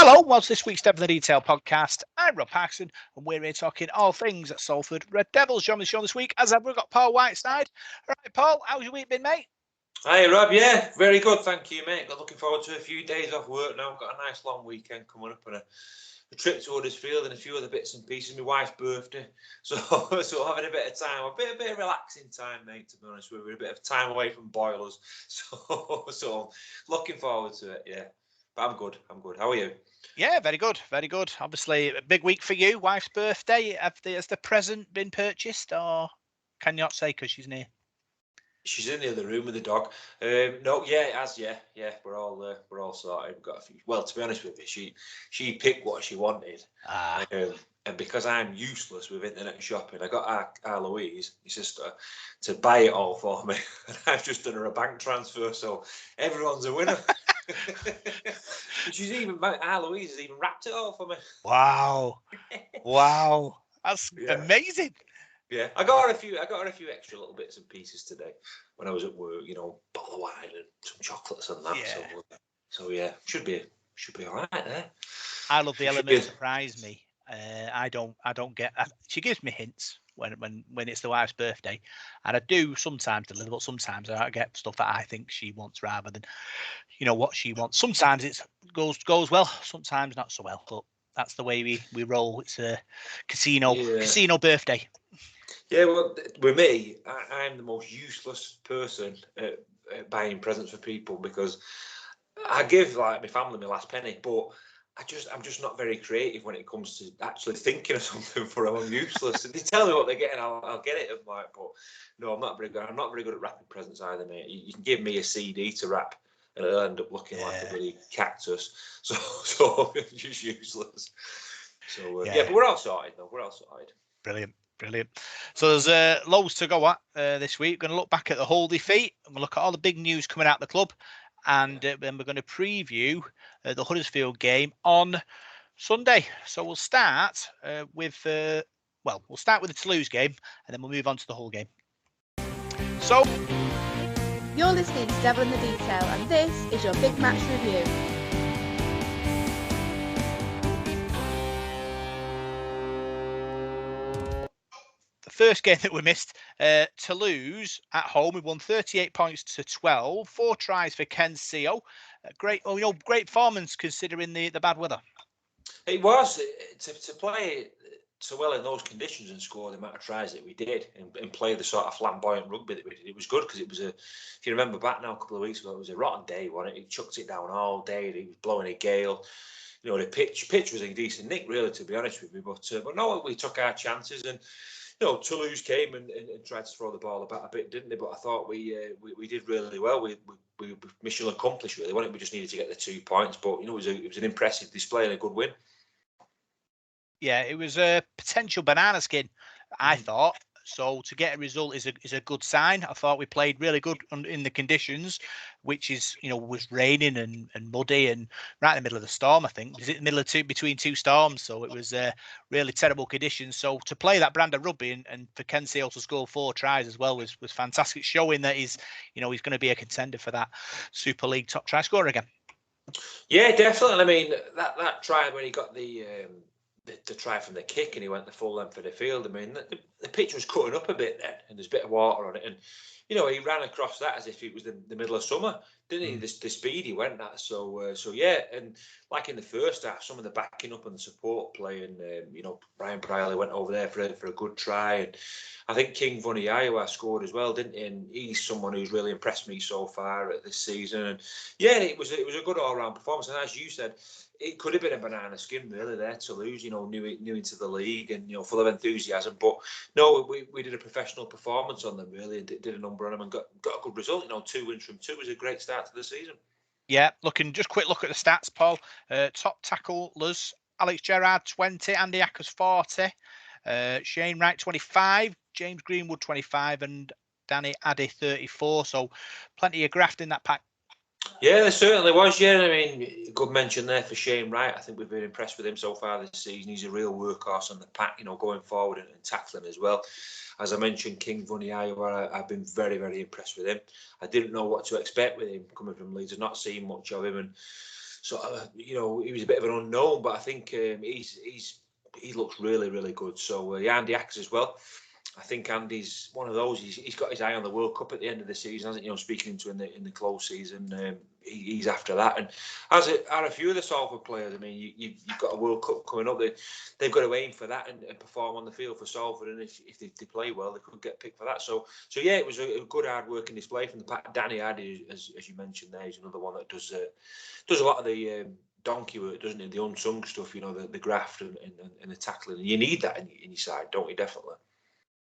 Hello, welcome to this week's Devil in the Detail podcast. I'm Rob Paxton, and we're here talking all things at Salford Red Devils. Joining the show this week, as ever, we've got Paul Whiteside. All right, Paul, how's your week been, mate? Hi, Rob. Yeah, very good, thank you, mate. Looking forward to a few days off work now. Got a nice long weekend coming up and a trip to Huddersfield and a few other bits and pieces. My wife's birthday, so having a bit of time, a bit of relaxing time, mate. To be honest with you, a bit of time away from boilers. So looking forward to it. Yeah, but I'm good. How are you? Yeah, very good, very good. Obviously, a big week for you. Wife's birthday. Has the present been purchased, or can you not say because she's near? She's in the other room with the dog. No, yeah, it has. Yeah. We're all sorted. We've got a few. Well, to be honest with you, she picked what she wanted, and because I'm useless with internet shopping, I got our Louise, my sister, to buy it all for me, and I've just done her a bank transfer, so everyone's a winner. Our Louise has even wrapped it all for me. Wow, that's amazing. Yeah, I got her a few extra little bits and pieces today when I was at work. You know, a bottle of wine and some chocolates and that. Yeah. So yeah, should be all right there. I love the element surprise me. I don't get. She gives me hints when it's the wife's birthday, and I do sometimes deliver, but sometimes I get stuff that I think she wants rather than what she wants. Sometimes it goes well, sometimes not so well, but that's the way we roll. It's a casino birthday. Yeah, well, with me, I'm the most useless person at buying presents for people because I give like my family my last penny, but I'm just not very creative when it comes to actually thinking of something for them. I'm useless. If they tell me what they're getting, I'll get it. I'm like, but no, I'm not very good. I'm not very good at wrapping presents either, mate. You can give me a CD to wrap, and it'll end up looking like a bloody cactus. So I'm just useless. So yeah, but we're all sorted though. We're all sorted. Brilliant. So there's loads to go at this week. We're going to look back at the whole defeat. And we'll look at all the big news coming out of the club. And then we're going to preview the Huddersfield game on Sunday. So we'll start with the Toulouse game, and then we'll move on to the whole game. So you're listening to Devil in the Detail, and this is your big match review. First game that we missed, Toulouse at home. We won 38 points to 12. 4 tries for Ken Seo. Great performance considering the bad weather. It was to play so well in those conditions and score the amount of tries that we did and play the sort of flamboyant rugby that we did. It was good because it was if you remember back now a couple of weeks ago, it was a rotten day, wasn't it? He chucked it down all day. It was blowing a gale. You know, the pitch was in decent nick, really, to be honest with you. But no, we took our chances and. You know, Toulouse came and tried to throw the ball about a bit, didn't they? But I thought we did really well. We mission accomplished, really. We just needed to get the 2 points. But, you know, it was an impressive display and a good win. Yeah, it was a potential banana skin, I thought. So to get a result is a good sign. I thought we played really good in the conditions, which is, was raining and muddy and right in the middle of the storm, I think. Was it in the middle of between two storms? So it was really terrible conditions. So to play that brand of rugby and for Ken Sale to score 4 tries as well was fantastic, showing that he's going to be a contender for that Super League top try scorer again. Yeah, definitely. I mean, that try when he got the try from the kick and he went the full length of the field. I mean, the pitch was cutting up a bit then, and there's a bit of water on it, and he ran across that as if it was the middle of summer, didn't he? The speed he went at. So yeah, and like in the first half, some of the backing up and the support play, and Brian Brierley went over there for a good try, and I think King Vuniyawa scored as well, didn't he? And he's someone who's really impressed me so far this season, and yeah, it was a good all-round performance, and as you said. It could have been a banana skin, really, there to lose, new into the league and, full of enthusiasm. But no, we did a professional performance on them, really, and did a number on them and got a good result. 2 wins from 2 was a great start to the season. Yeah, quick look at the stats, Paul. Top tacklers, Alex Gerrard, 20, Andy Ackers, 40, Shane Wright, 25, James Greenwood, 25, and Danny Addy, 34. So plenty of graft in that pack. Yeah, there certainly was. Yeah, I mean, good mention there for Shane Wright. I think we've been impressed with him so far this season. He's a real workhorse on the pack, going forward and tackling as well. As I mentioned, King Vuniyawa, I've been very, very impressed with him. I didn't know what to expect with him coming from Leeds. I've not seen much of him, and sort of, he was a bit of an unknown, but I think he looks really, really good. So Andy Ackers as well. I think Andy's one of those. He's got his eye on the World Cup at the end of the season, hasn't he? Speaking to in the close season, he's after that. And as are a few of the Salford players. I mean, you've got a World Cup coming up. They've got to aim for that and perform on the field for Salford. And if they play well, they could get picked for that. So yeah, it was a good hard working display from the pack. Danny Addy, as you mentioned, there, he's another one that does a lot of the donkey work, doesn't he? The unsung stuff, the graft and the tackling. And you need that in your side, don't you? Definitely.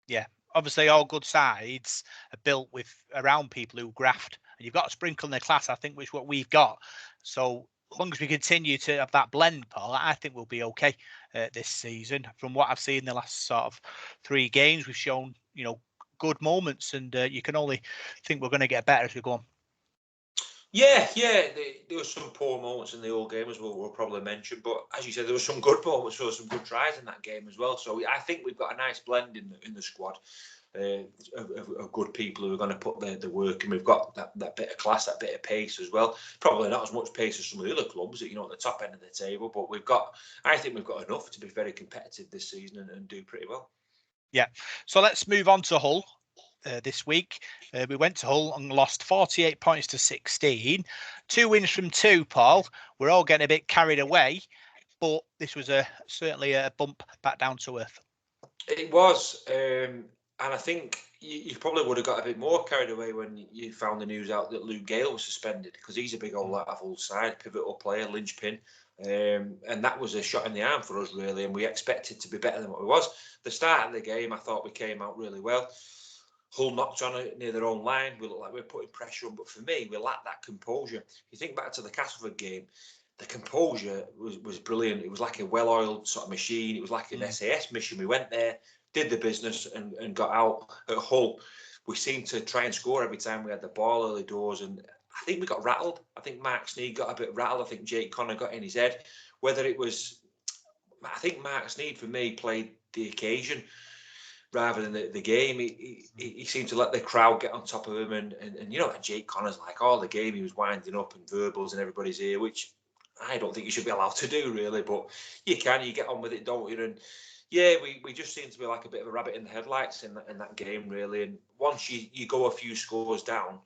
Yeah, obviously all good sides are built around people who graft, and you've got to sprinkle in the class, I think, which is what we've got. So as long as we continue to have that blend, Paul, I think we'll be okay this season. From what I've seen the last sort of 3 games, we've shown, good moments, and you can only think we're going to get better as we go on. Yeah, there were some poor moments in the whole game as well, we'll probably mention. But as you said, there were some good moments, there were some good tries in that game as well. So I think we've got a nice blend in the squad of good people who are going to put the work in. We've got that bit of class, that bit of pace as well. Probably not as much pace as some of the other clubs, at the top end of the table. But I think we've got enough to be very competitive this season and do pretty well. Yeah. So let's move on to Hull. This week we went to Hull and lost 48 points to 16. 2 wins from 2, Paul. We're all getting a bit carried away, but this was certainly a bump back down to earth. It was, and I think you probably would have got a bit more carried away when you found the news out that Luke Gale was suspended, because he's a big old out of Hull side, pivotal player, linchpin. And that was a shot in the arm for us, really, and we expected to be better than what we was. The start of the game, I thought we came out really well. Hull knocked on it near their own line. We looked like we were putting pressure on, but for me, we lacked that composure. You think back to the Castleford game, the composure was brilliant. It was like a well-oiled sort of machine. It was like an SAS mission. We went there, did the business, and got out. At Hull, we seemed to try and score every time we had the ball early doors, and I think we got rattled. I think Mark Sneed got a bit rattled. I think Jake Connor got in his head. Whether it was, I think Mark Sneed, for me, played the occasion rather than the game. He seemed to let the crowd get on top of him, and Jake Connor's like all the game he was winding up and verbals in everybody's ear, which I don't think you should be allowed to do, really, but you get on with it, don't you? And yeah, we just seem to be like a bit of a rabbit in the headlights in that game, really. And once you go a few scores down,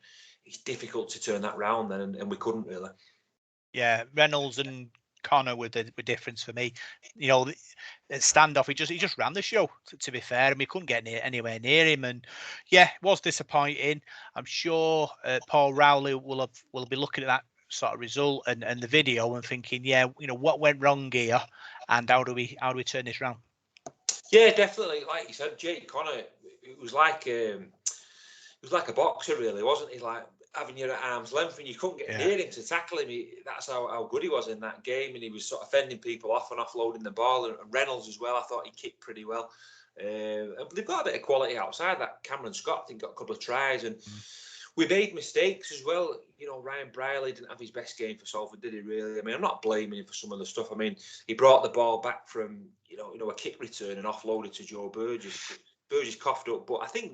it's difficult to turn that round then, and we couldn't really. Yeah, Reynolds and Connor were the difference for me. The standoff, he just ran the show, to be fair, and we couldn't get anywhere near him. And yeah, it was disappointing. I'm sure Paul Rowley will be looking at that sort of result and the video and thinking, what went wrong here, and how do we turn this round? Yeah, definitely. Like you said, Jake Connor, it was like a boxer, really, wasn't he? Like having you at arm's length, and you couldn't get near him to tackle him. That's how good he was in that game, and he was sort of fending people off and offloading the ball. And Reynolds as well, I thought he kicked pretty well. They've got a bit of quality outside. That Cameron Scott, I think, got a couple of tries, and we made mistakes as well. Ryan Brierley didn't have his best game for Salford, did he, really? I mean, I'm not blaming him for some of the stuff. I mean, he brought the ball back from, a kick return and offloaded to Joe Burgess. Burgess coughed up, but I think,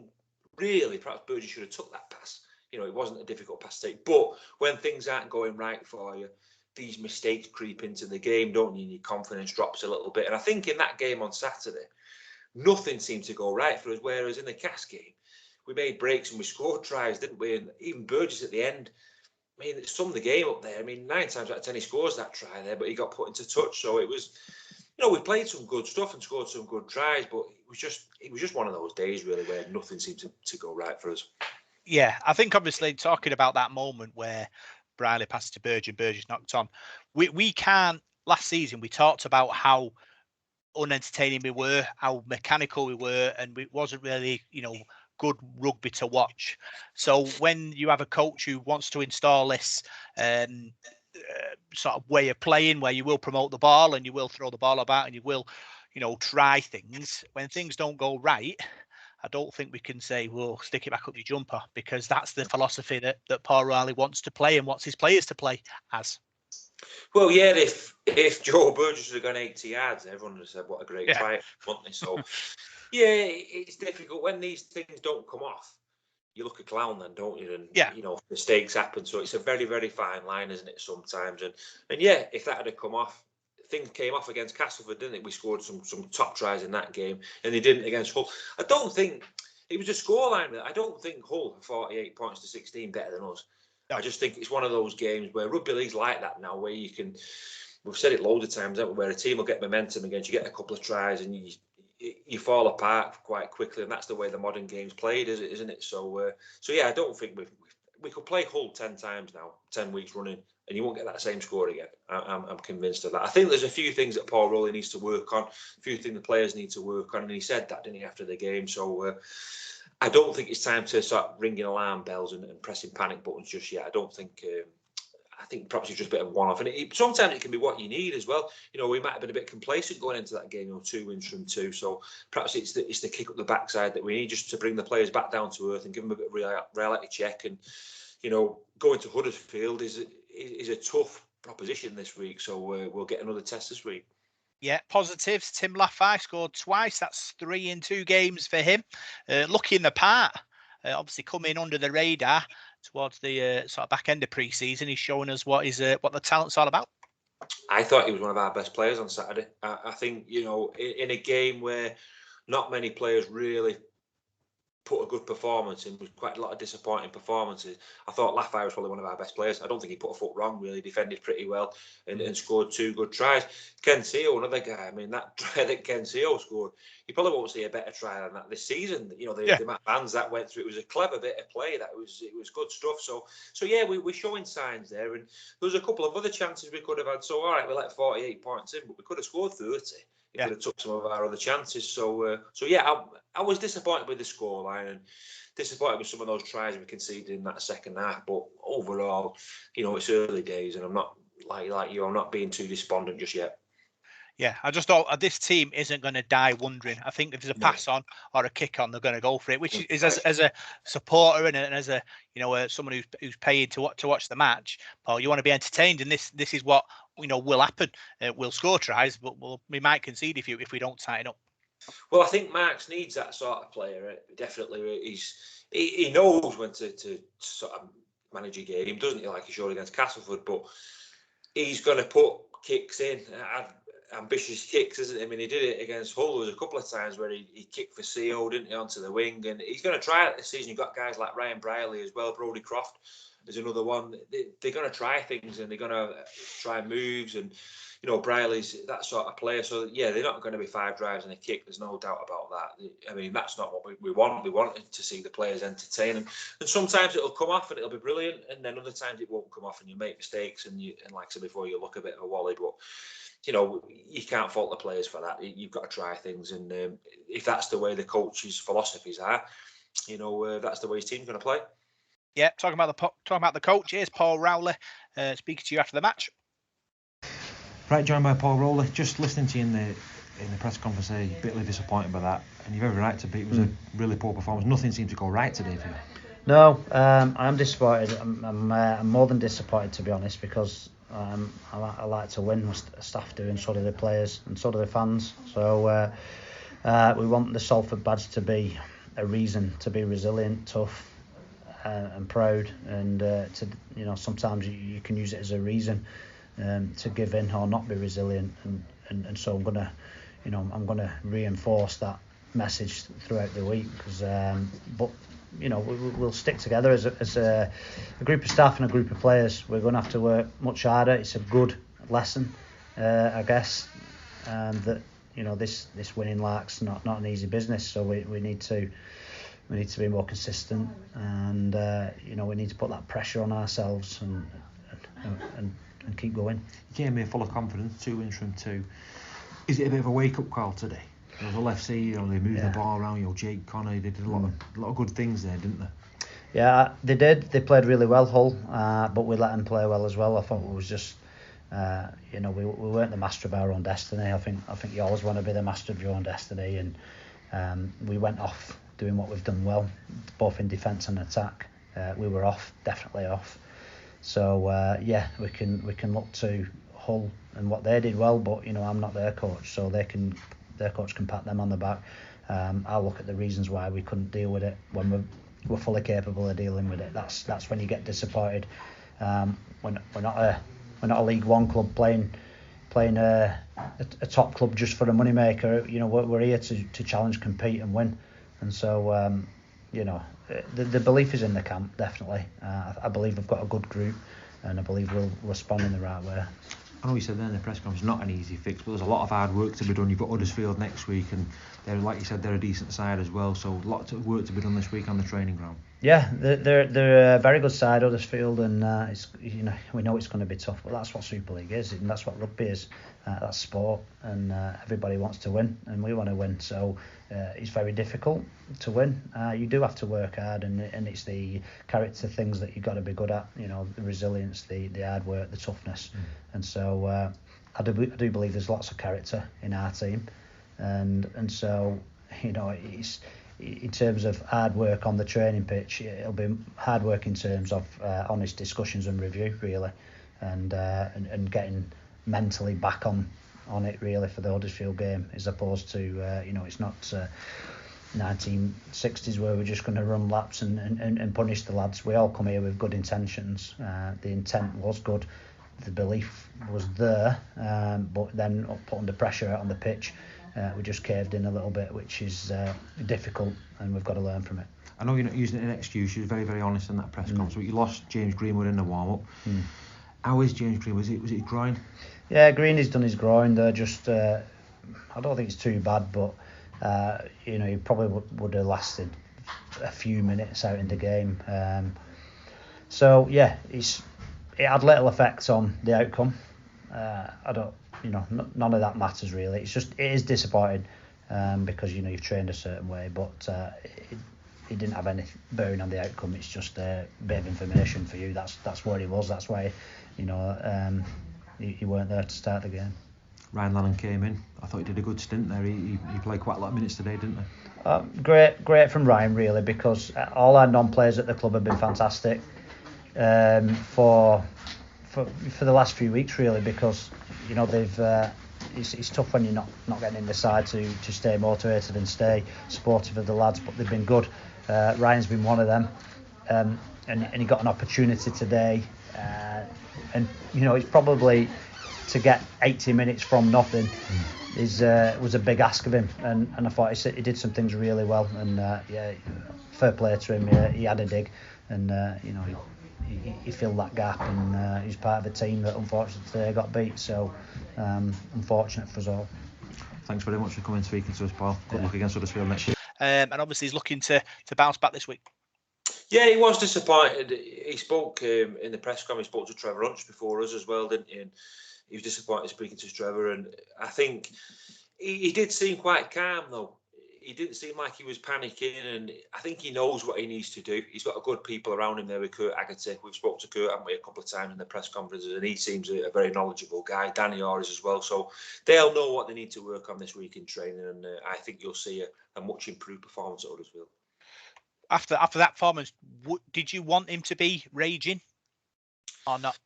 really, perhaps Burgess should have took that pass. It wasn't a difficult pass to take. But when things aren't going right for you, these mistakes creep into the game, don't you? And your confidence drops a little bit. And I think in that game on Saturday, nothing seemed to go right for us, whereas in the Cass game, we made breaks and we scored tries, didn't we? And even Burgess at the end, I mean, it summed the game up there. I mean, 9 times out of 10 he scores that try there, but he got put into touch. So it was, we played some good stuff and scored some good tries, but it was just one of those days, really, where nothing seemed to go right for us. Yeah, I think obviously talking about that moment where Brierley passed to Burgess and Burgess knocked on, we can't. Last season we talked about how unentertaining we were, how mechanical we were, and it wasn't really, good rugby to watch. So when you have a coach who wants to install this sort of way of playing, where you will promote the ball and you will throw the ball about and you will, try things, when things don't go right, I don't think we can say, well, stick it back up your jumper, because that's the philosophy that Paul Rowley wants to play and wants his players to play as. Well, yeah, if Joe Burgess had gone 80 yards, everyone would have said, what a great try, wouldn't they? So, yeah, it's difficult when these things don't come off. you look a clown then, don't you? And Yeah. you know, mistakes happen. So it's a very, very fine line, isn't it? Sometimes, and yeah, if that had come off, things came off against Castleford, didn't it? We scored some top tries in that game, and they didn't against Hull. I don't think it was a scoreline. I don't think Hull 48 points to 16 better than us. No. I just think it's one of those games where rugby league's like that now, where you can. We've said it loads of times, haven't we, where a team will get momentum against you, get a couple of tries, and you fall apart quite quickly, and that's the way the modern game's played, isn't it? So yeah, I don't think we could play Hull 10 times now, 10 weeks running, and you won't get that same score again. I'm convinced of that. I think there's a few things that Paul Rowley needs to work on, a few things the players need to work on, and he said that, didn't he, after the game? So I don't think it's time to start ringing alarm bells and pressing panic buttons just yet. I don't think. I think perhaps it's just a bit of one-off, and sometimes it can be what you need as well. You know, we might have been a bit complacent going into that game, 2 wins from 2. So perhaps it's the kick up the backside that we need, just to bring the players back down to earth and give them a bit of reality check. And you know, going to Huddersfield is a tough proposition this week, so we'll get another test this week. Yeah, positives. Tim Laffey scored twice. That's 3 in 2 games for him. Looking the part. Obviously coming under the radar towards the sort of back end of pre-season. He's showing us what the talent's all about. I thought he was one of our best players on Saturday. I think, you know, in a game where not many players really put a good performance in, with quite a lot of disappointing performances, I thought Laffey was probably one of our best players. I don't think he put a foot wrong, really defended pretty well and scored 2 good tries. Ken Seo, another guy, I mean, that try that Ken Seo scored, you probably won't see a better try than that this season. You know, the amount of bands that went through, it was a clever bit of play. It was good stuff. So yeah, we're showing signs there, and there was a couple of other chances we could have had. So all right, we let 48 points in, but we could have scored 30. It could have took some of our other chances. So yeah, I was disappointed with the scoreline and disappointed with some of those tries we conceded in that second half. But overall, you know, it's early days, and I'm not like you. I'm not being too despondent just yet. Yeah, I just thought this team isn't going to die wondering. I think if there's a pass on or a kick on, they're going to go for it. Which is as a supporter and as a someone who's paid to watch the match, Paul, you want to be entertained, and this is what will happen. We'll score tries, but we might concede if we don't tighten up. Well, I think Marks needs that sort of player. Definitely, he knows when to sort of manage a game, doesn't he? Like he showed against Castleford, but he's going to put kicks in. Ambitious kicks, isn't he? I mean, he did it against Hull. There was a couple of times where he kicked for CO, didn't he, onto the wing, and he's going to try it this season. You've got guys like Ryan Brierley as well, Brodie Croft is another one. They're going to try things, and they're going to try moves, and you know, Brierley's that sort of player. So yeah, they're not going to be 5 drives and a kick. There's no doubt about that. I mean, that's not what we want. We want to see the players entertain them, and sometimes it'll come off and it'll be brilliant, and then other times it won't come off and you make mistakes, and like I said before, you look a bit of a wally, but. You know, you can't fault the players for that. You've got to try things, and if that's the way the coach's philosophies are, you know, that's the way his team's going to play. Yeah, talking about the coach. Here's Paul Rowley speaking to you after the match. Right, joined by Paul Rowley. Just listening to you in the press conference, a bitly disappointed by that, and you're very right to be. It was a really poor performance. Nothing seemed to go right today for you. No, I'm disappointed. I'm more than disappointed, to be honest, because. I like to win. My staff do, and so do the players, and so do the fans. So we want the Salford badge to be a reason to be resilient, tough, and proud. And sometimes you can use it as a reason to give in or not be resilient. And so I'm gonna reinforce that message throughout the week. But we'll stick together as a group of staff and a group of players. We're going to have to work much harder. It's a good lesson, I guess, and that this winning lark's not an easy business. So we need to be more consistent, and we need to put that pressure on ourselves and keep going. You came here full of confidence, 2 wins from 2. Is it a bit of a wake up call today? The LFC, they moved the ball around. Jake Connor, they did a lot of good things there, didn't they? Yeah, they did. They played really well, Hull, but we let them play well as well. I thought it was just, we weren't the master of our own destiny. I think you always want to be the master of your own destiny, and we went off doing what we've done well, both in defence and attack. We were definitely off. So we can look to Hull and what they did well, but I'm not their coach, so their coach can pat them on the back. I'll look at the reasons why we couldn't deal with it when we're fully capable of dealing with it. That's when you get disappointed. We're not a League One club playing a top club just for a moneymaker. You know, we're here to challenge, compete, and win. And so, you know, the belief is in the camp, definitely. I believe we've got a good group, and I believe we'll respond in the right way. I know you said there in the press conference, not an easy fix, but there's a lot of hard work to be done. You've got Huddersfield next week, and they're, like you said, they're a decent side as well. So lots of work to be done this week on the training ground. Yeah, they're a very good side, Huddersfield, and it's, you know, we know it's going to be tough, but that's what Super League is, and that's what rugby is. That's sport, and everybody wants to win, and we want to win. So it's very difficult to win. You do have to work hard, and it's the character things that you've got to be good at. You know, the resilience, the hard work, the toughness, and so I do believe there's lots of character in our team, and so, you know, it's, in terms of hard work on the training pitch, it'll be hard work in terms of honest discussions and review, really, and getting mentally back on it, really, for the Huddersfield game, as opposed to, you know, it's not 1960s where we're just going to run laps and punish the lads. We all come here with good intentions. The intent was good, the belief was there, but then put under pressure out on the pitch, we just caved in a little bit, which is difficult, and we've got to learn from it. I know you're not using it as an excuse. You're very, very honest in that press conference. But you lost James Greenwood in the warm-up. How is James Greenwood? Was it groin? Yeah, Greeny's done his groin. They're just, I don't think it's too bad, but you know, he probably would have lasted a few minutes out in the game. So yeah, it had little effect on the outcome. I don't, you know, none of that matters really. It's just, it is disappointing because, you know, you've trained a certain way, but it didn't have any bearing on the outcome. It's just a bit of information for you. That's where he was. That's why, you know, he weren't there to start the game. Ryan Lannon came in. I thought he did a good stint there. He played quite a lot of minutes today, didn't he? Great from Ryan, really, because all our non-players at the club have been fantastic for the last few weeks, really, because, you know, they've it's tough when you're not getting in the side to stay motivated and stay supportive of the lads, but they've been good. Ryan's been one of them, and he got an opportunity today, and, you know, it's probably to get 80 minutes from nothing was a big ask of him, and I thought he did some things really well, and yeah, fair play to him. He had a dig, and you know, he filled that gap, and he's part of a team that unfortunately today got beat, so unfortunate for us all. Thanks very much for coming and speaking to us, Paul. Good luck against Huddersfield next year. And obviously he's looking to bounce back this week. Yeah, he was disappointed. He spoke in the press conference. He spoke to Trevor Hunch before us as well, didn't he? And he was disappointed speaking to Trevor. And I think he did seem quite calm, though. He didn't seem like he was panicking, and I think he knows what he needs to do. He's got good people around him there with Kurt Haggerty. We've spoke to Kurt, haven't we, a couple of times in the press conferences, and he seems a very knowledgeable guy. Danny Orr is as well. So they'll know what they need to work on this week in training, and I think you'll see a much improved performance at Huddersfield. After that performance, did you want him to be raging or not?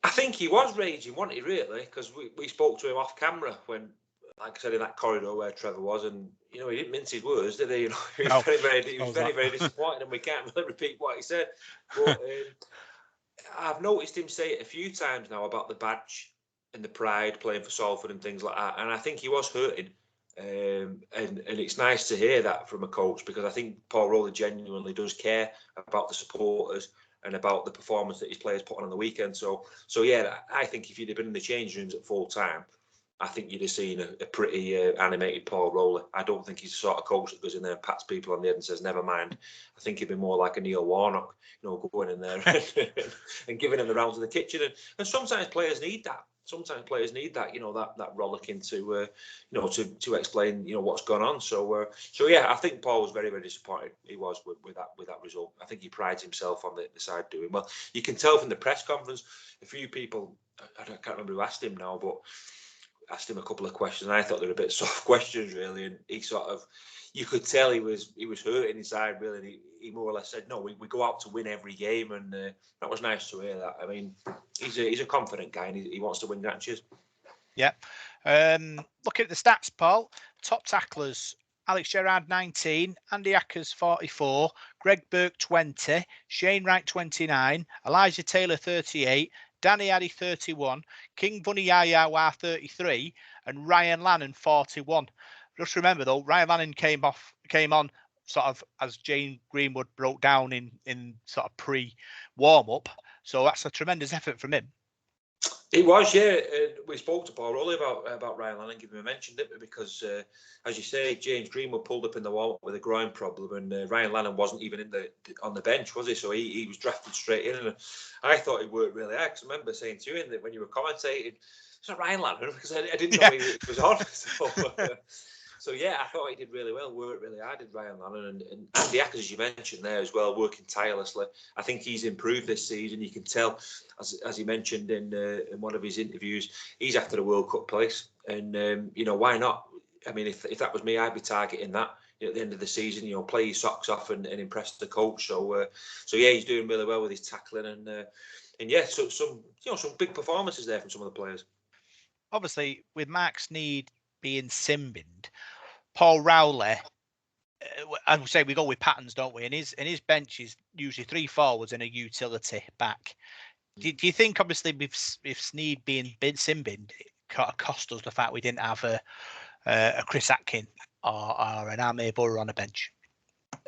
I think he was raging, wasn't he, really? Because we spoke to him off camera when, like I said, in that corridor where Trevor was, and, you know, he didn't mince his words, did he? You know, he was very disappointed, and we can't really repeat what he said. But I've noticed him say it a few times now about the badge and the pride, playing for Salford and things like that, and I think he was hurting. And it's nice to hear that from a coach, because I think Paul Rowley genuinely does care about the supporters and about the performance that his players put on the weekend. So yeah, I think if you'd have been in the change rooms at full time, I think you'd have seen a pretty animated Paul Rowley. I don't think he's the sort of coach that goes in there and pats people on the head and says, never mind. I think he'd be more like a Neil Warnock, you know, going in there and giving him the rounds of the kitchen. And sometimes players need that. You know, that rollicking to, you know, to explain, you know, what's gone on. So yeah, I think Paul was very, very disappointed. He was with that result. I think he prides himself on the side doing well. You can tell from the press conference, a few people, I can't remember who asked him now, but asked him a couple of questions. And I thought they were a bit soft questions, really, and he sort of, you could tell he was hurting inside, really. And he more or less said, no, we go out to win every game, and that was nice to hear that. I mean, he's a confident guy, and he wants to win matches. Yeah. Looking at the stats, Paul, top tacklers Alex Gerrard 19, Andy Ackers 44, Greg Burke 20, Shane Wright 29, Elijah Taylor 38, Danny Addy 31, King Bunny Yayawa 33, and Ryan Lannon 41. Just remember though, Ryan Lannon came on sort of as Jane Greenwood broke down in sort of pre-warm-up. So that's a tremendous effort from him. It was, yeah. We spoke to Paul Rowley about Ryan Lannon, giving him a mention, didn't we? Because, as you say, James Greenwood pulled up in the warm-up with a groin problem, and Ryan Lannon wasn't even on the bench, was he? So he was drafted straight in, and I thought he worked really hard. Because I remember saying to you that when you were commentating, it's not Ryan Lannon, because I didn't know he was on. So yeah, I thought he did really well, worked really hard, did Ryan Lannon, and Andy Ackers, as you mentioned there as well, working tirelessly. I think he's improved this season. You can tell, as he mentioned in one of his interviews, he's after a World Cup place, and why not? I mean, if that was me, I'd be targeting that at the end of the season. Play your socks off and impress the coach. So yeah, he's doing really well with his tackling, and yeah, so some big performances there from some of the players. Obviously, with Mark Sneyd being sin-binned, Paul Rowley, I would say we go with patterns, don't we? And his bench is usually 3 forwards and a utility back. Do you think, obviously, if Sneyd being sin-binned, it cost us the fact we didn't have a Chris Atkin or an Arme Burrow on a bench?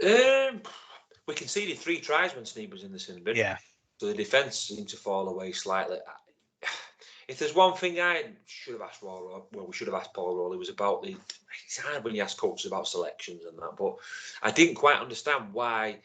We conceded 3 tries when Sneyd was in the sin bin. Yeah. So the defence seemed to fall away slightly. If there's one thing I should have asked we should have asked Paul Rowley, was about it's hard when you ask coaches about selections and that, but I didn't quite understand why,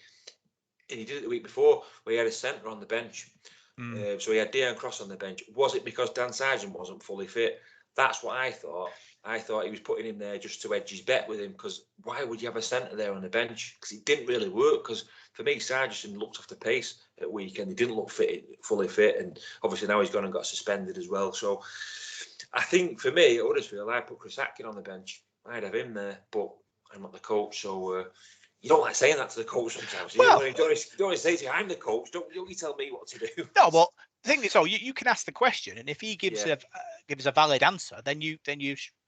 and he did it the week before, where he had a centre on the bench. So he had Dejan Cross on the bench. Was it because Dan Sargent wasn't fully fit? That's what I thought. I thought he was putting him there just to edge his bet with him, because why would you have a centre there on the bench? Because it didn't really work, because for me, Sargent looked off the pace at weekend. He didn't look fully fit, and obviously now he's gone and got suspended as well. So I think for me, at Huddersfield, I'd put Chris Atkin on the bench. I'd have him there, but I'm not the coach, so you don't like saying that to the coach sometimes. Well, you don't always say to you, I'm the coach. Don't you tell me what to do. No, but the thing is, you can ask the question, and if he gives a valid answer, then you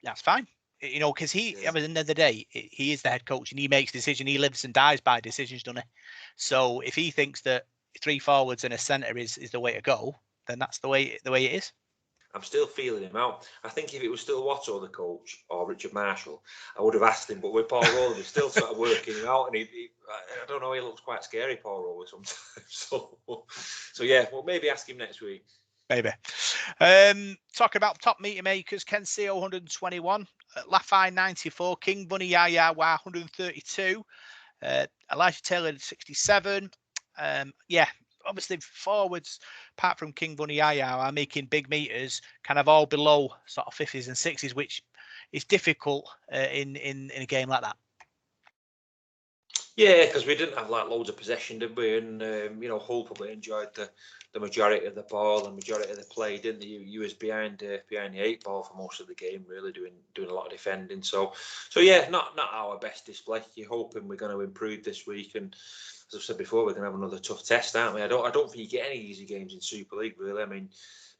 that's fine. Because at the end of the day, he is the head coach and he makes decisions. He lives and dies by decisions, doesn't he? So if he thinks that 3 forwards and a centre is the way to go, then that's the way it is. I'm still feeling him out. I think if it was still Watto, the coach, or Richard Marshall, I would have asked him. But with Paul Rowley, we're still sort of working him out, and I don't know, he looks quite scary, Paul Rowley, sometimes. So yeah, well, maybe ask him next week. Maybe. Talking about top meter makers, Ken Seo 121, Lafai 94, King Bunny Yayawa 132, Elijah Taylor 67. Obviously forwards, apart from King Bunny Yaya, are making big meters, kind of all below sort of 50s and 60s, which is difficult in a game like that. Yeah, because we didn't have loads of possession, did we? And Hull probably enjoyed the majority of the ball and majority of the play, didn't they? You was behind the 8 ball for most of the game, really doing a lot of defending. So yeah, not our best display. You're hoping we're going to improve this week, and as I've said before, we're going to have another tough test, aren't we? I don't think you get any easy games in Super League, really. I mean,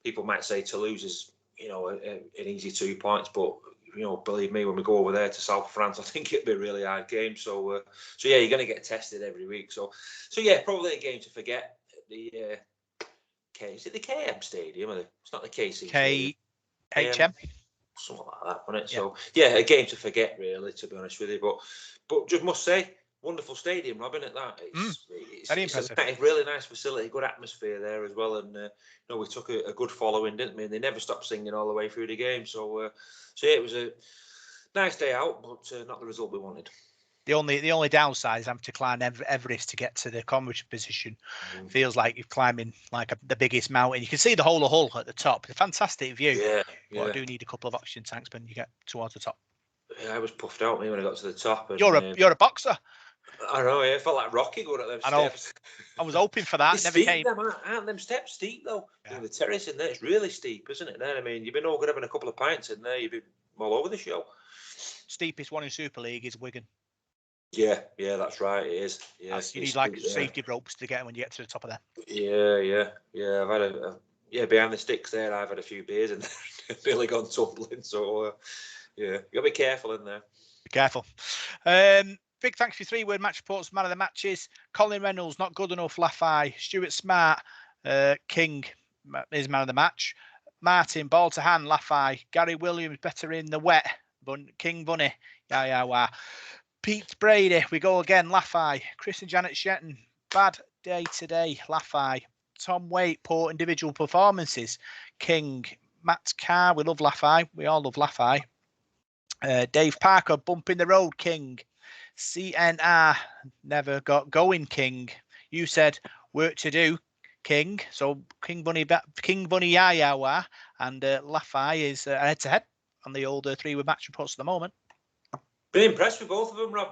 people might say Toulouse is an easy 2 points, but believe me, when we go over there to South France, I think it'll be a really hard game. So yeah, you're going to get tested every week. So yeah, probably a game to forget. Is it the KM Stadium? It's not the KC. KHM. Something like that, wasn't it? Yeah. So yeah, a game to forget, really, to be honest with you. But just must say, wonderful stadium, Robin. At that, it's very impressive. It's a really nice facility, good atmosphere there as well. And we took a good following, didn't we? And they never stopped singing all the way through the game. So yeah, it was a nice day out, but not the result we wanted. The only downside is having to climb Everest to get to the commentary position. Feels like you're climbing the biggest mountain. You can see the whole of Hull at the top. It's a fantastic view. Yeah. But I do need a couple of oxygen tanks when you get towards the top. Yeah, I was puffed out when I got to the top. And, you're a boxer. I know. Yeah, it felt like Rocky going up them steps. I was hoping for that. Never came. Aren't them steps steep though? Yeah. The terrace in there, it's really steep, isn't it? Then I mean, you've been all good having a couple of pints in there. You've been all over the show. Steepest one in Super League is Wigan. Yeah, that's right. It is. Yeah, you need safety ropes to get when you get to the top of there. Yeah. I've had behind the sticks there. I've had a few beers and nearly gone tumbling. So yeah, you gotta be careful in there. Be Careful. Big thanks for 3-word match reports, man of the matches. Colin Reynolds, not good enough, Laffey. Stuart Smart, King is man of the match. Martin, ball to hand, Laffey. Gary Williams, better in the wet. King Bunny, yeah. Pete Brady, we go again, Laffey. Chris and Janet Shetton, bad day today, Laffey. Tom Waite, poor individual performances, King. Matt Carr, we love Laffey. We all love Laffey. Dave Parker, bump in the road, King. CNR, never got going, King. You said work to do, King. So King Bunny, yeah, and Laffey is head to head on the old 3-word match reports at the moment. Been impressed with both of them, Rob.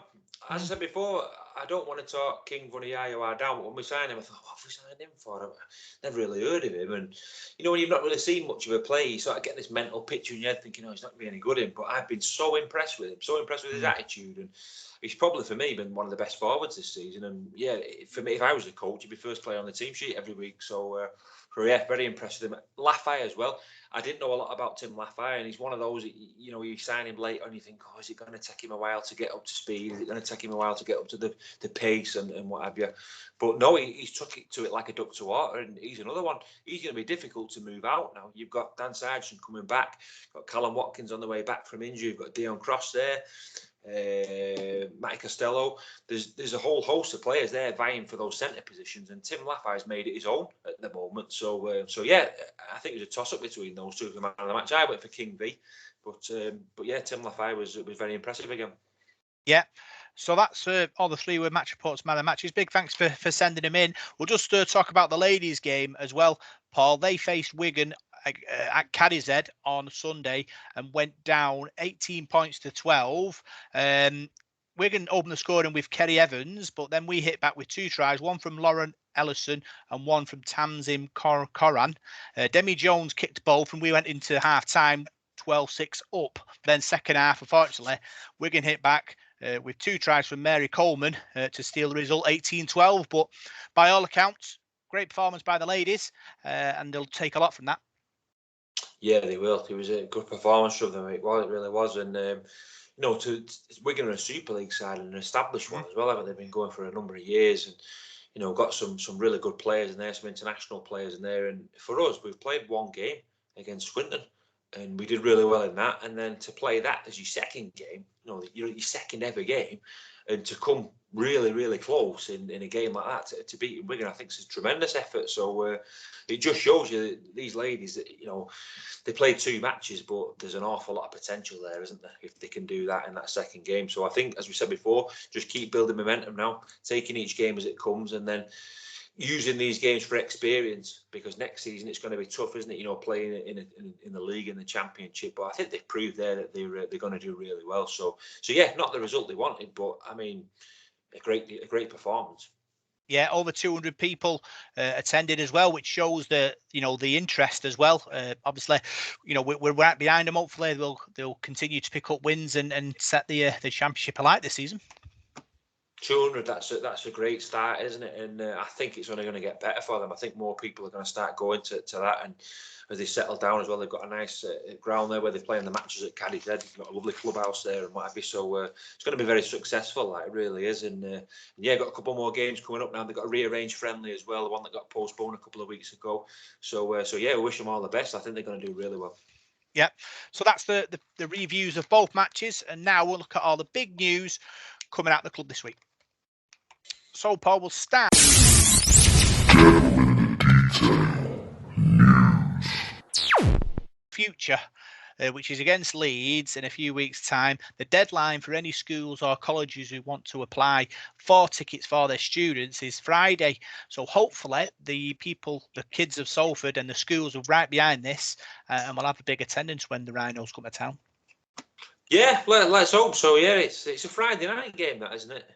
As I said before, I don't want to talk King Bunny Iowa down, but when we signed him, I thought, what have we signed him for? I've never really heard of him. And, you know, when you've not really seen much of a play, you sort of get this mental picture in your head thinking, oh, he's not really any good in. But I've been so impressed with him, so impressed with his attitude. And he's probably, for me, been one of the best forwards this season. And, yeah, for me, if I was a coach, he'd be first player on the team sheet every week. So, yeah, very impressed with him. Laffey as well. I didn't know a lot about Tim Laffey, and he's one of those, you know, you sign him late and you think, oh, is it going to take him a while to get up to speed? Is it going to take him a while to get up to the pace and what have you? But no, he's took it to it like a duck to water, and he's another one. He's going to be difficult to move out now. You've got Dan Sargent coming back, got Callum Watkins on the way back from injury, you've got Dion Cross there. Matty Costello, there's a whole host of players there vying for those centre positions, and Tim Laffey's made it his own at the moment. So yeah, I think it was a toss up between those two for the man of the match. I went for King V, but yeah, Tim Laffey was very impressive again. Yeah. So that's all the 3-word match reports, man of the matches. Big thanks for sending them in. We'll just talk about the ladies' game as well, Paul. They faced Wigan at Cadizhead on Sunday and went down 18 points to 12. Wigan opened the scoring with Kerry Evans, but then we hit back with 2 tries, one from Lauren Ellison and one from Tamzin Koran. Demi Jones kicked both, and we went into half-time 12-6 up. Then second half, unfortunately, Wigan hit back with 2 tries from Mary Coleman to steal the result 18-12. But by all accounts, great performance by the ladies, and they'll take a lot from that. Yeah, they will. It was a good performance from them. It really was. And, you know, Wigan are a Super League side and an established one as well, haven't they? They've been going for a number of years and, you know, got some really good players in there, some international players in there. And for us, we've played one game against Swinton and we did really well in that. And then to play that as your second game, you know, your second ever game, and to come really, really close in a game like that to beat Wigan, I think it's a tremendous effort. So it just shows you that these ladies, that, you know, they played 2 matches, but there's an awful lot of potential there, isn't there, if they can do that in that second game. So I think, as we said before, just keep building momentum now, taking each game as it comes, and then using these games for experience, because next season it's going to be tough, isn't it? You know, playing in the league and the championship. But I think they've proved there that they're going to do really well. So yeah, not the result they wanted, but I mean, a great performance. Yeah, over 200 people attended as well, which shows the interest as well. Obviously, you know, we're right behind them. Hopefully, they'll continue to pick up wins and set the championship alight this season. 200, that's a great start, isn't it? And I think it's only going to get better for them. I think more people are going to start going to that, and as they settle down as well, they've got a nice ground there where they're playing the matches at Cadizhead. They've got a lovely clubhouse there and what have you. So it's going to be very successful, like it really is. And yeah, got a couple more games coming up now. They've got a rearranged friendly as well, the one that got postponed a couple of weeks ago. So yeah, we wish them all the best. I think they're going to do really well. Yeah, so that's the reviews of both matches, and now we'll look at all the big news coming out of the club this week. So, Paul, we'll start. Future, which is against Leeds in a few weeks' time. The deadline for any schools or colleges who want to apply for tickets for their students is Friday. So hopefully the kids of Salford and the schools are right behind this, and we'll have a big attendance when the Rhinos come to town. Yeah, let's hope so. Yeah, it's a Friday night game, that, isn't it?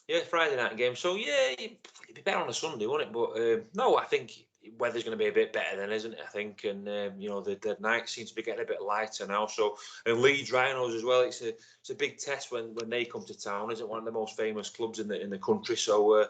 Yeah, Friday night game. So yeah, it'd be better on a Sunday, wouldn't it? But no, I think weather's going to be a bit better then, isn't it? I think, and the night seems to be getting a bit lighter now. So, and Leeds Rhinos as well. It's a big test when they come to town. Isn't one of the most famous clubs in the country. So,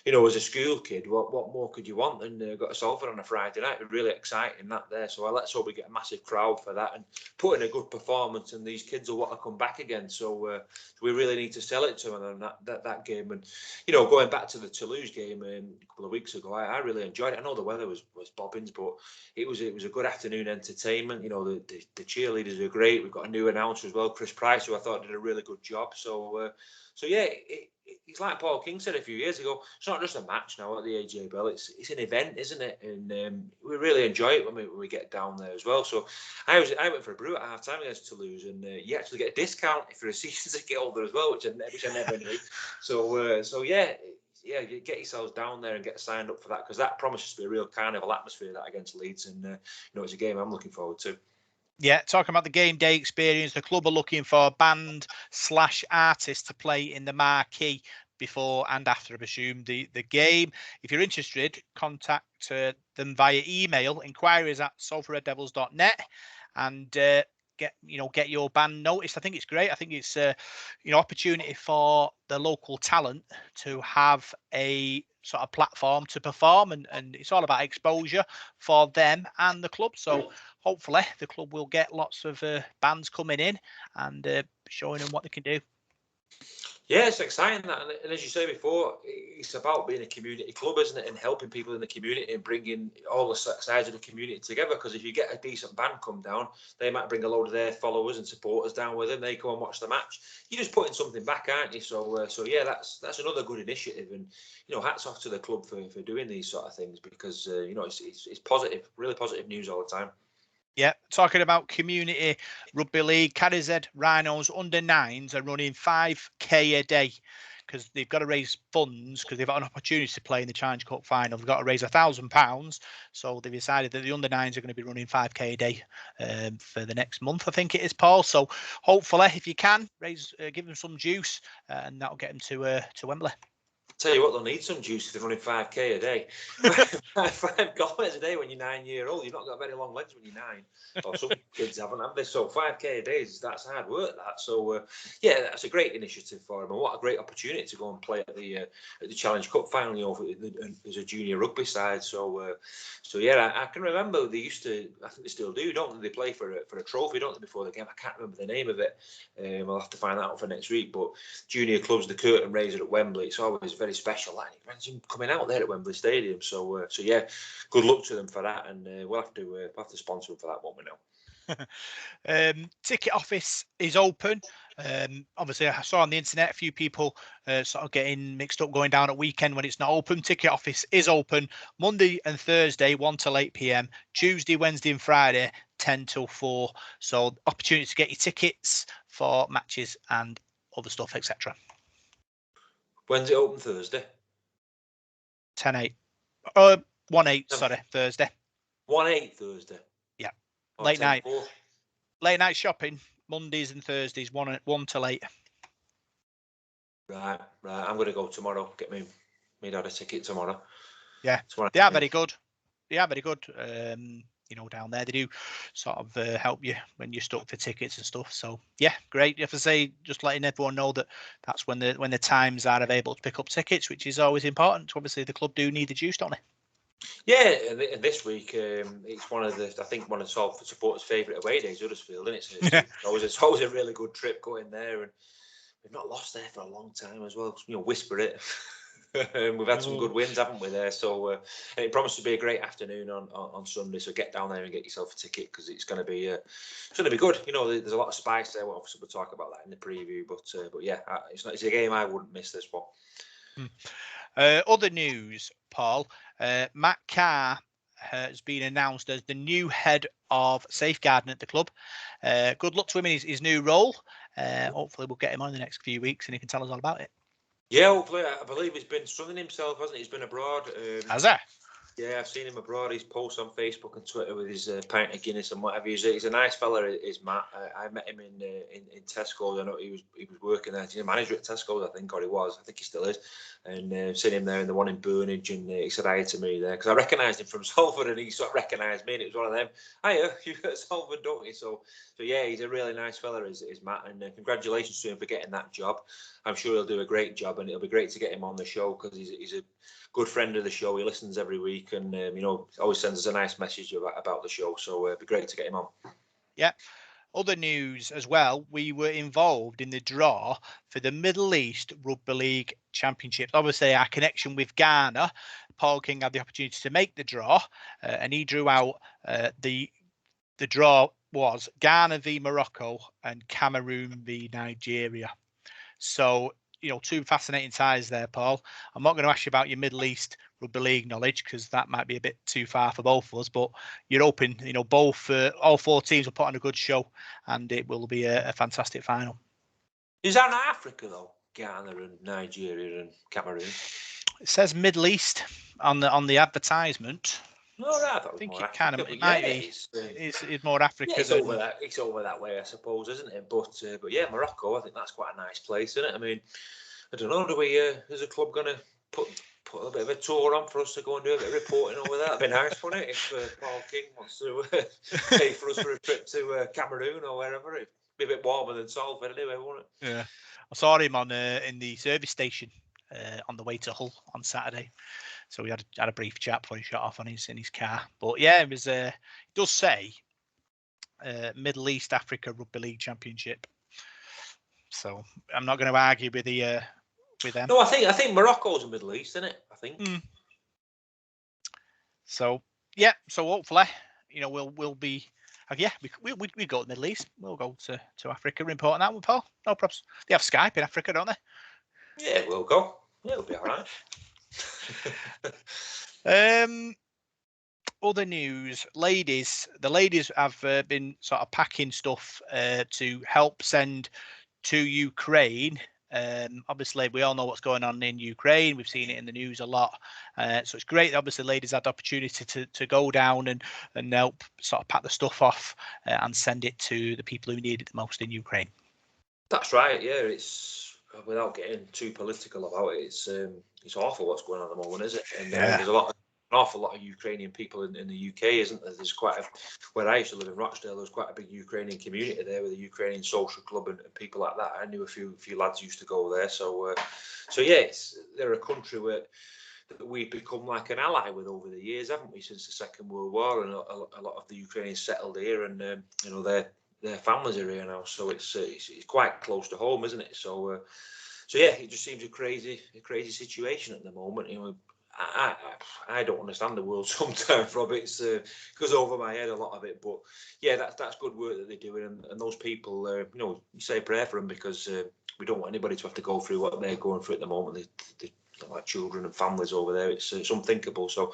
as a school kid, what more could you want than got a Salford on a Friday night? Really exciting that there. So let's hope we get a massive crowd for that and put in a good performance. And these kids will want to come back again. So we really need to sell it to them that game. And going back to the Toulouse game a couple of weeks ago, I really enjoyed it. I know the weather was bobbins, but it was a good afternoon entertainment. The cheerleaders are great. We've got a new announcer as well, Chris Price, who I thought did a really good job. So yeah, it's like Paul King said a few years ago. It's not just a match now at the AJ Bell. It's an event, isn't it? And we really enjoy it when we get down there as well. So I went for a brew at half time against Toulouse, and you actually get a discount if you're a season ticket holder as well, which I never knew. So yeah, you get yourselves down there and get signed up for that, because that promises to be a real carnival atmosphere that against Leeds, and it's a game I'm looking forward to. Yeah, talking about the game day experience, the club are looking for band/artists to play in the marquee before and after, I presume, the game. If you're interested, contact them via email, inquiries@salfordreddevils.net, and get your band noticed. I think it's great. I think it's opportunity for the local talent to have a sort of platform to perform, and it's all about exposure for them and the club. So hopefully the club will get lots of bands coming in and showing them what they can do. Yeah, it's exciting that, and as you say before, it's about being a community club, isn't it, and helping people in the community and bringing all the sides of the community together. Because if you get a decent band come down, they might bring a load of their followers and supporters down with them. They come and watch the match. You're just putting something back, aren't you? So yeah, that's another good initiative, and hats off to the club for doing these sort of things, because it's positive, really positive news all the time. Yeah, talking about community rugby league, Carrized Rhinos under 9s are running 5k a day because they've got to raise funds, because they've got an opportunity to play in the Challenge Cup final. They've got to raise £1,000, so they've decided that the under 9s are going to be running 5k a day for the next month, I think it is, Paul. So hopefully, if you can, give them some juice, and that'll get them to Wembley. Tell you what, they'll need some juice if they're running 5k a day. 5 kilometres a day when you're 9-year-old. You've not got very long legs when you're 9. Or some kids haven't, have they? So 5k a day, that's hard work, that. So yeah, that's a great initiative for them, and what a great opportunity to go and play at the Challenge Cup final as a junior rugby side. So yeah, I can remember they used to, I think they still do, don't they? They play for a trophy, don't they, before the game? I can't remember the name of it. I'll have to find that out for next week. But junior clubs, the curtain raiser at Wembley, it's always very special. Like, imagine coming out there at Wembley Stadium. So yeah, good luck to them for that, and we'll have to sponsor them for that, won't we now? Ticket office is open. Obviously, I saw on the internet a few people sort of getting mixed up going down at weekend when it's not open. Ticket office is open Monday and Thursday 1 till 8 p.m, Tuesday, Wednesday and Friday 10 till 4. So opportunity to get your tickets for matches and other stuff, etc. When's it open? Thursday? 10-8. 1-8, sorry, Thursday. 1-8 Thursday? Yeah. Or Late night. 10-4? Late night shopping, Mondays and Thursdays, 1 till 8. Right. I'm going to go tomorrow. Get me dad a ticket tomorrow. Yeah, tomorrow. They are very good. Down there they do sort of help you when you're stuck for tickets and stuff. So yeah, great. You have to say, just letting everyone know that's when the times are available to pick up tickets, which is always important. Obviously, the club do need the juice, don't they? Yeah, and this week it's one of Salford supporters' favourite away days, Huddersfield, and it's always a really good trip going there, and we've not lost there for a long time as well. Whisper it. We've had some good wins, haven't we, there? So and it promises to be a great afternoon on Sunday. So get down there and get yourself a ticket, because it's going to be good. There's a lot of spice there. We'll talk about that in the preview, but yeah, it's a game I wouldn't miss, this one. Other news, Paul. Matt Carr has been announced as the new head of safeguarding at the club. Good luck to him in his new role. Hopefully we'll get him on in the next few weeks and he can tell us all about it. Yeah, hopefully. I believe he's been sunning himself, hasn't he? He's been abroad. Has he? Yeah, I've seen him abroad. He's posts on Facebook and Twitter with his pint of Guinness and whatever. He's a nice fella. Is Matt? I met him in Tesco's. I know he was working there. He's a manager at Tesco's, I think, or he was. I think he still is. And seen him there in the one in Burnage, and he said hi to me there because I recognised him from Salford, and he sort of recognised me, and it was one of them. Hiya, you're at Salford, don't you? So yeah, he's a really nice fella, is Matt, and congratulations to him for getting that job. I'm sure he'll do a great job, and it'll be great to get him on the show because he's a good friend of the show. He listens every week, and always sends us a nice message about the show. So it'd be great to get him on. Yeah. Other news as well, we were involved in the draw for the Middle East Rugby League Championships. Obviously, our connection with Ghana, Paul King had the opportunity to make the draw, and he drew out the draw was Ghana v Morocco and Cameroon v Nigeria. So, two fascinating ties there, Paul. I'm not going to ask you about your Middle East Rugby League knowledge because that might be a bit too far for both of us, but you're hoping, all four teams will put on a good show and it will be a fantastic final. Is that not Africa, though? Ghana and Nigeria and Cameroon? It says Middle East on the advertisement. No, right, I think more it Africa, kind of might be. It's more Africa. Yeah, it's over that way, I suppose, isn't it? But yeah, Morocco, I think that's quite a nice place, isn't it? I mean, I don't know. Do we? Is the club going to put a bit of a tour on for us to go and do a bit of reporting over there? That'd be nice, wouldn't it? If Paul King wants to pay for us for a trip to Cameroon or wherever, it'd be a bit warmer than Salford anyway, wouldn't it? Yeah, I saw him on in the service station on the way to Hull on Saturday. So we had a brief chat before he shot off in his car. But yeah, it was. It does say Middle East Africa Rugby League Championship. So I'm not going to argue with them. No, I think Morocco's in the Middle East, isn't it? I think. So yeah, so hopefully, we'll be. Yeah, we go to the Middle East. We'll go to Africa. Important that one, Paul. No problems. They have Skype in Africa, don't they? Yeah, we'll go. Yeah, it'll be all right. Other news, the ladies have been sort of packing stuff to help send to Ukraine. Obviously, we all know what's going on in Ukraine. We've seen it in the news a lot. So it's great that obviously ladies had the opportunity to go down and help sort of pack the stuff off and send it to the people who need it the most in Ukraine. That's right. Yeah, it's without getting too political about it. It's awful what's going on at the moment, is it? And there's an awful lot of Ukrainian people in the UK, isn't there? There's where I used to live in Rochdale, there was quite a big Ukrainian community there with a Ukrainian social club and people like that. I knew a few lads used to go there. So yeah, they're a country where we've become like an ally with over the years, haven't we, since the Second World War? And a lot of the Ukrainians settled here, and their families are here now. So it's quite close to home, isn't it? So yeah, it just seems a crazy situation at the moment. I don't understand the world sometimes, Rob. It goes over my head, a lot of it. But yeah, that's good work that they're doing, and those people, you say a prayer for them because we don't want anybody to have to go through what they're going through at the moment. They like children and families over there. It's unthinkable. So,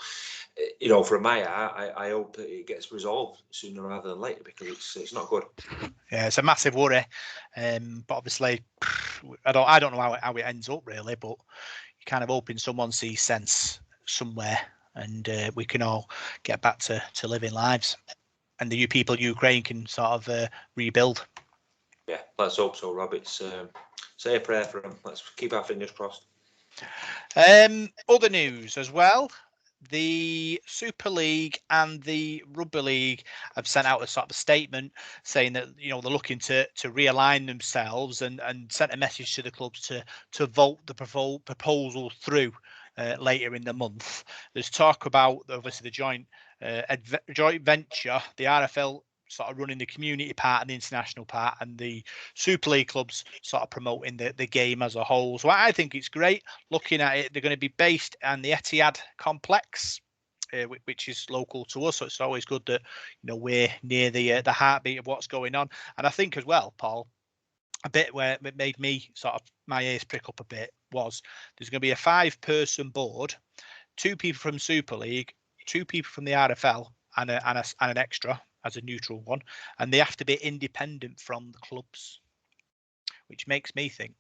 from my heart, I hope that it gets resolved sooner rather than later because it's not good. Yeah, it's a massive worry. But obviously, I don't know how it ends up really, but kind of hoping someone sees sense somewhere and we can all get back to living lives and the people Ukraine can sort of rebuild. Yeah, let's hope so, Rob. It's say a prayer for them. Let's keep our fingers crossed. Other news as well. The Super League and the Rugby League have sent out a sort of statement saying that they're looking to realign themselves and sent a message to the clubs to vote the proposal through later in the month. There's talk about obviously the joint venture, the RFL sort of running the community part and the international part, and the Super League clubs sort of promoting the game as a whole. So I think it's great. Looking at it, they're going to be based on the Etihad complex, which is local to us. So it's always good that we're near the heartbeat of what's going on. And I think as well, Paul, a bit where it made me sort of my ears prick up a bit was there's going to be a 5-person board, 2 people from Super League, 2 people from the RFL, and an extra as a neutral one, and they have to be independent from the clubs, which makes me think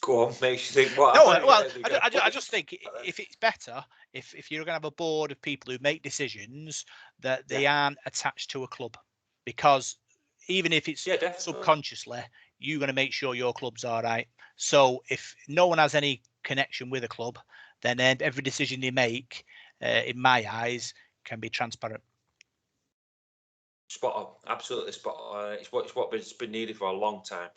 Go on, makes you think. What? No, well, I just think if it's better, if you're going to have a board of people who make decisions, that they aren't attached to a club, because even if it's subconsciously, you're going to make sure your club's all right. So if no one has any connection with a club, then every decision they make, in my eyes, can be transparent. Spot on, absolutely spot on. It's what's been needed for a long time.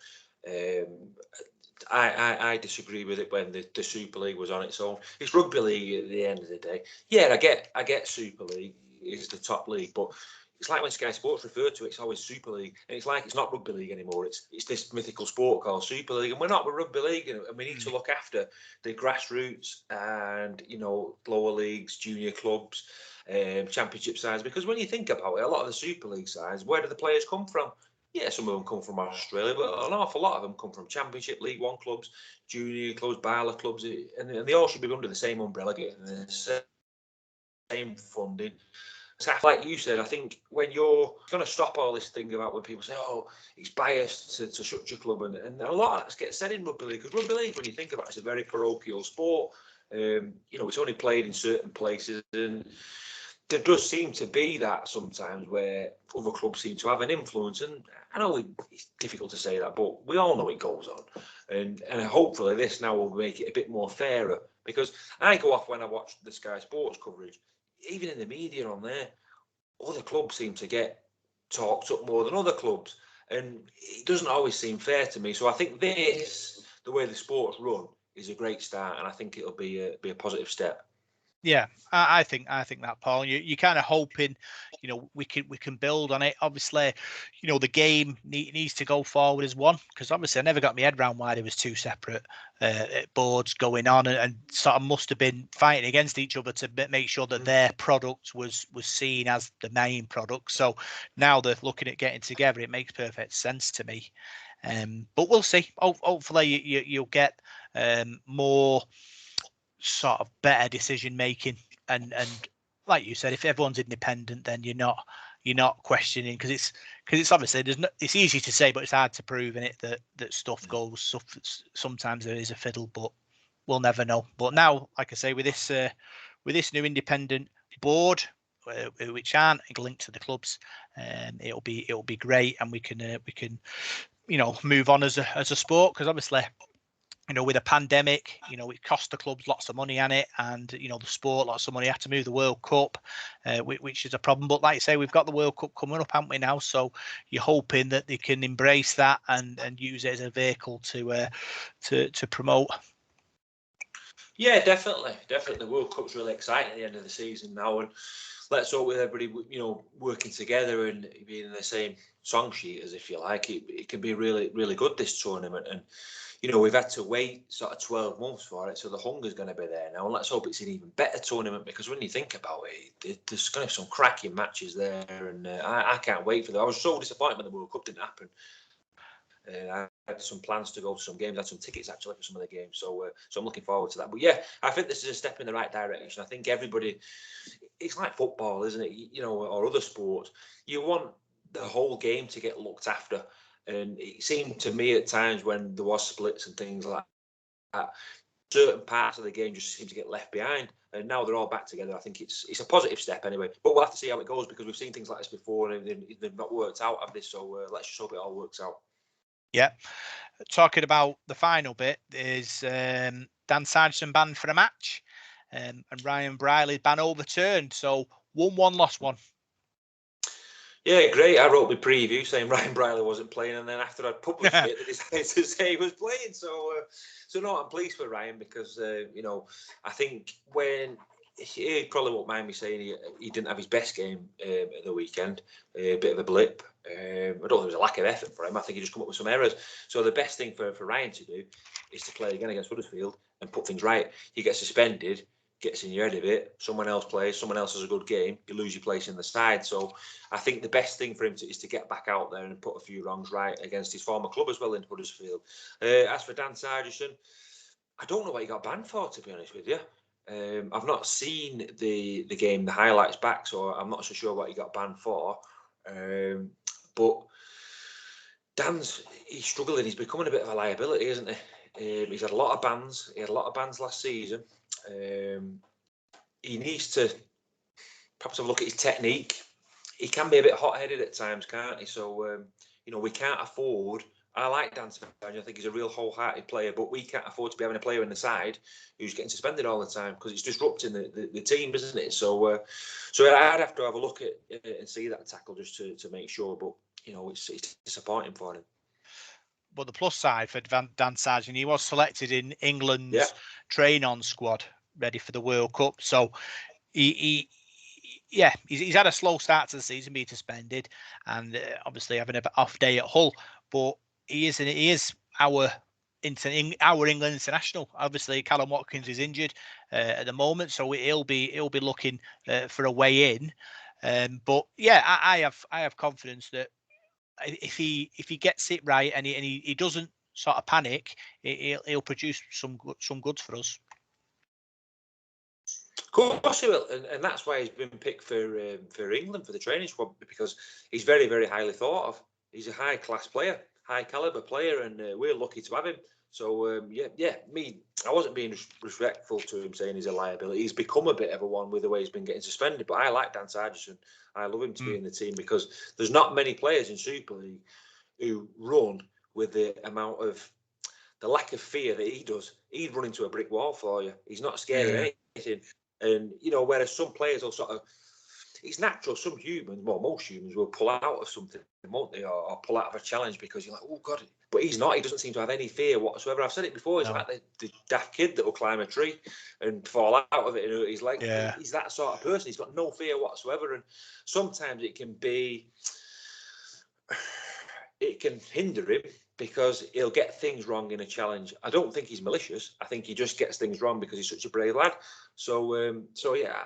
I disagree with it when the Super League was on its own. It's rugby league at the end of the day. Yeah, I get Super League is the top league, but it's like when Sky Sports refer to it, it's always Super League, and it's like it's not rugby league anymore. It's this mythical sport called Super League, and we're not. We're rugby league, and we need to look after the grassroots and lower leagues, junior clubs, championship sides. Because when you think about it, a lot of the Super League sides, where do the players come from? Yeah, some of them come from Australia, but an awful lot of them come from Championship, League One clubs, junior clubs, Barla clubs, and they all should be under the same umbrella, getting the same funding. So like you said, I think when you're going to stop all this thing about when people say, oh, it's biased to such a club, and a lot of that gets said in rugby league, because rugby league, when you think about it, it's a very parochial sport. It's only played in certain places, and there does seem to be that sometimes where other clubs seem to have an influence, and I know it's difficult to say that, but we all know it goes on, and hopefully this now will make it a bit more fairer, because I go off when I watch the Sky Sports coverage, even in the media on there, other clubs seem to get talked up more than other clubs, and it doesn't always seem fair to me. So I think the way the sport's run, is a great start, and I think it'll be a positive step. Yeah, I think that, Paul. You're kind of hoping, we can build on it. Obviously, the game needs to go forward as one, because obviously I never got my head around why there was two separate boards going on, and sort of must have been fighting against each other to make sure that their product was seen as the main product. So now they're looking at getting together. It makes perfect sense to me. But we'll see. Hopefully you'll get more sort of better decision making, and like you said, if everyone's independent, then you're not questioning, because it's obviously it's easy to say, but it's hard to prove in it that stuff goes. Sometimes there is a fiddle, but we'll never know. But now, like I say, with this new independent board, which aren't linked to the clubs, it'll be great, and we can move on as a sport, because obviously, with a pandemic, it cost the clubs lots of money on it, and the sport lots of money. Had to move the World Cup, which is a problem. But like I say, we've got the World Cup coming up, haven't we now? So you're hoping that they can embrace that and use it as a vehicle to promote. Yeah, definitely. The World Cup's really exciting at the end of the season now, and let's hope with everybody working together and being in the same song sheet, as if you like, it can be really, really good, this tournament. And we've had to wait sort of 12 months for it, so the hunger's going to be there now. And let's hope it's an even better tournament, because when you think about it, there's going to be some cracking matches there, and I can't wait for that. I was so disappointed when the World Cup didn't happen. I had some plans to go to some games. I had some tickets actually for some of the games, so I'm looking forward to that. But yeah, I think this is a step in the right direction. I think everybody, it's like football, isn't it? Or other sports. You want the whole game to get looked after, and it seemed to me at times when there was splits and things like that, certain parts of the game just seem to get left behind, and now they're all back together. I think it's a positive step anyway, but we'll have to see how it goes, because we've seen things like this before and they've not worked out, have they? So let's just hope it all works out. Yeah. Talking about the final bit, is Dan Sargent banned for a match, and Ryan Briley's ban overturned. So 1-1, lost 1. Yeah, great. I wrote my preview saying Ryan Briley wasn't playing, and then after I'd published it, they decided to say he was playing. So no, I'm pleased for Ryan, because I think when he probably won't mind me saying he didn't have his best game at the weekend, a bit of a blip. I don't think there was a lack of effort for him. I think he just come up with some errors. So the best thing for Ryan to do is to play again against Huddersfield and put things right. He gets suspended, gets in your head of it, someone else plays, someone else has a good game, you lose your place in the side. So I think the best thing for him is to get back out there and put a few wrongs right against his former club as well in Huddersfield. As for Dan Sargent, I don't know what he got banned for, to be honest with you. I've not seen the game, the highlights back, so I'm not so sure what he got banned for. But he's struggling. He's becoming a bit of a liability, isn't he? He's had a lot of bans. He had a lot of bans last season. He needs to perhaps have a look at his technique. He can be a bit hot-headed at times, can't he? So, we can't afford... I like Dan Savage. I think he's a real wholehearted player, but we can't afford to be having a player in the side who's getting suspended all the time because it's disrupting the team, isn't it? So I'd have to have a look at and see that tackle just to make sure. But it's disappointing for him. But the plus side for Dan Sargent, he was selected in England's train-on squad, ready for the World Cup. So he's had a slow start to the season, being suspended, and obviously having an off day at Hull. But he is our England international. Obviously, Callum Watkins is injured at the moment, so he'll be looking for a way in. But yeah, I have confidence that if he gets it right and he doesn't sort of panic, he'll produce some goods for us. Of course he will, and that's why he's been picked for England for the training squad, because he's very, very highly thought of. He's a high class player, high caliber player, and we're lucky to have him. So I wasn't being respectful to him saying he's a liability. He's become a bit of a one with the way he's been getting suspended. But I like Dan Sargent. I love him to be in the team because there's not many players in Super League who run with the lack of fear that he does. He'd run into a brick wall for you. He's not scared of anything. And whereas some players will sort of, it's natural. Some humans, well, most humans will pull out of something, won't they, or pull out of a challenge because you're like, oh God. But he's not. He doesn't seem to have any fear whatsoever. I've said it before. He's like the daft kid that will climb a tree and fall out of it. And he's like, he's that sort of person. He's got no fear whatsoever. And sometimes it can hinder him because he'll get things wrong in a challenge. I don't think he's malicious. I think he just gets things wrong because he's such a brave lad. So yeah.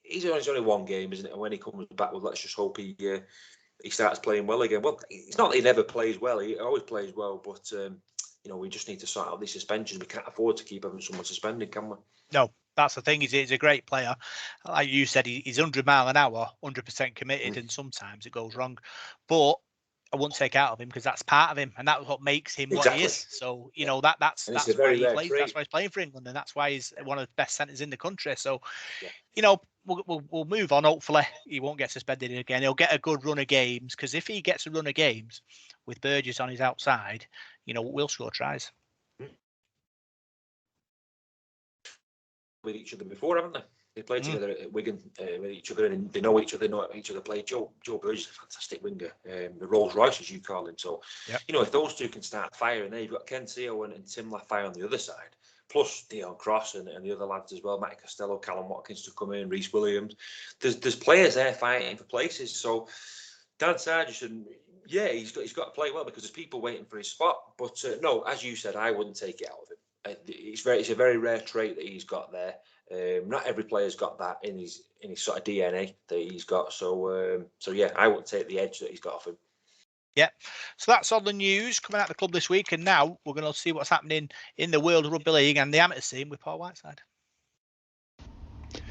He's only one game, isn't it? And when he comes back, well, let's just hope he starts playing well again. Well, it's not that he never plays well; he always plays well. But we just need to sort out these suspensions. We can't afford to keep having someone suspended, can we? No, that's the thing. He's a great player. Like you said, he's 100 mile an hour, 100% committed, and sometimes it goes wrong. But I wouldn't take out of him because that's part of him, and that's what makes him what he is. So that's why he plays. That's why he's playing for England, and that's why he's one of the best centres in the country. So, we'll move on. Hopefully, he won't get suspended again. He'll get a good run of games because if he gets a run of games with Burgess on his outside, we'll score tries. With each other before, haven't they? They played together at Wigan with each other, and they know each other. Play. Joe Burgess is a fantastic winger, the Rolls Royce as you call him. So, if those two can start firing, there you've got Ken Seo and Tim Lafay on the other side, plus Dion Cross and the other lads as well, Matty Costello, Callum Watkins to come in, Reece Williams. There's players there fighting for places. So Dan Sargent, he's got to play well because there's people waiting for his spot. But no, as you said, I wouldn't take it out of him. It's a very rare trait that he's got there. Not every player's got that in his sort of DNA that he's got. So I wouldn't take the edge that he's got off him. Yeah, so that's all the news coming out of the club this week, and now we're going to see what's happening in the world of rugby league and the amateur scene with Paul Whiteside.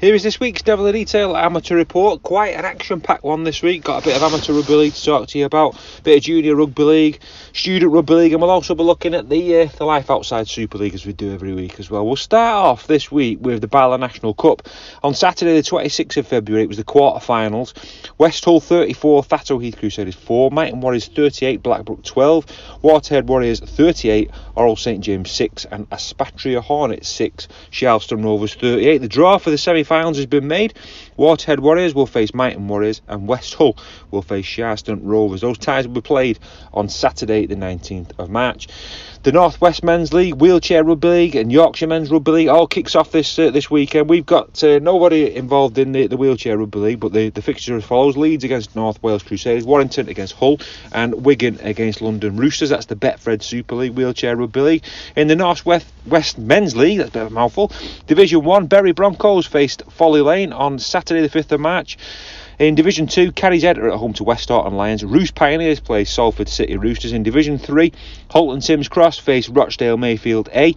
Here is this week's Devil in the Detail amateur report. Quite an action-packed one this week. Got a bit of amateur rugby league to talk to you about, a bit of junior rugby league, student rugby league, and we'll also be looking at the Life Outside Super League as we do every week as well. We'll start off this week with the Bala National Cup. On Saturday the 26th of February it was the quarter-finals. West Hull 34, Thatto Heath Crusaders 4, Mighton Warriors 38, Blackbrook 12, Waterhead Warriors 38, Oral St James 6 and Aspatria Hornets 6, Charleston Rovers 38. The draw for the semi-finals has been made. Waterhead Warriors will face Mighton Warriors and West Hull will face Charleston Rovers. Those ties will be played on Saturday the 19th of March. The North West Men's League, Wheelchair Rugby League and Yorkshire Men's Rugby League all kicks off this weekend. We've got nobody involved in the Wheelchair Rugby League, but the fixture as follows: Leeds against North Wales Crusaders, Warrington against Hull and Wigan against London Roosters. That's the Betfred Super League Wheelchair Rugby League. In the North West Men's League, that's a bit of a mouthful, Division 1, Bury Broncos faced Folly Lane on Saturday the 5th of March. In Division 2, Carry's Head are at home to West Horton Lions. Roost Pioneers play Salford City Roosters. In Division 3, Holt and Sims Cross face Rochdale Mayfield A.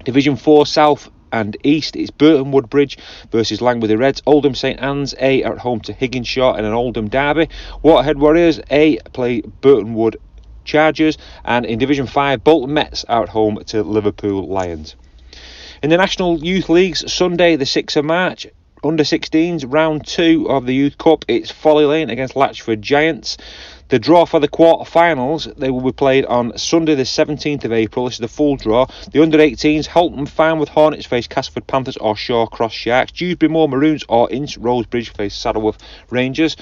Division 4, South and East, it's Burton Woodbridge versus Langworthy Reds. Oldham St Anne's A are at home to Higginshaw in an Oldham derby. Waterhead Warriors A play Burton Wood Chargers, and in Division 5, Bolton Mets are at home to Liverpool Lions. In the National Youth Leagues, Sunday the 6th of March, under 16s, round 2 of the Youth Cup, it's Folly Lane against Latchford Giants. The draw for the quarter-finals, they will be played on Sunday the 17th of April. This is the full draw. The under-18s, Halton Farnworth Hornets face Castleford Panthers or Shaw Cross Sharks. Dewsbury Moor Maroons or Ince Rosebridge face Saddleworth Rangers.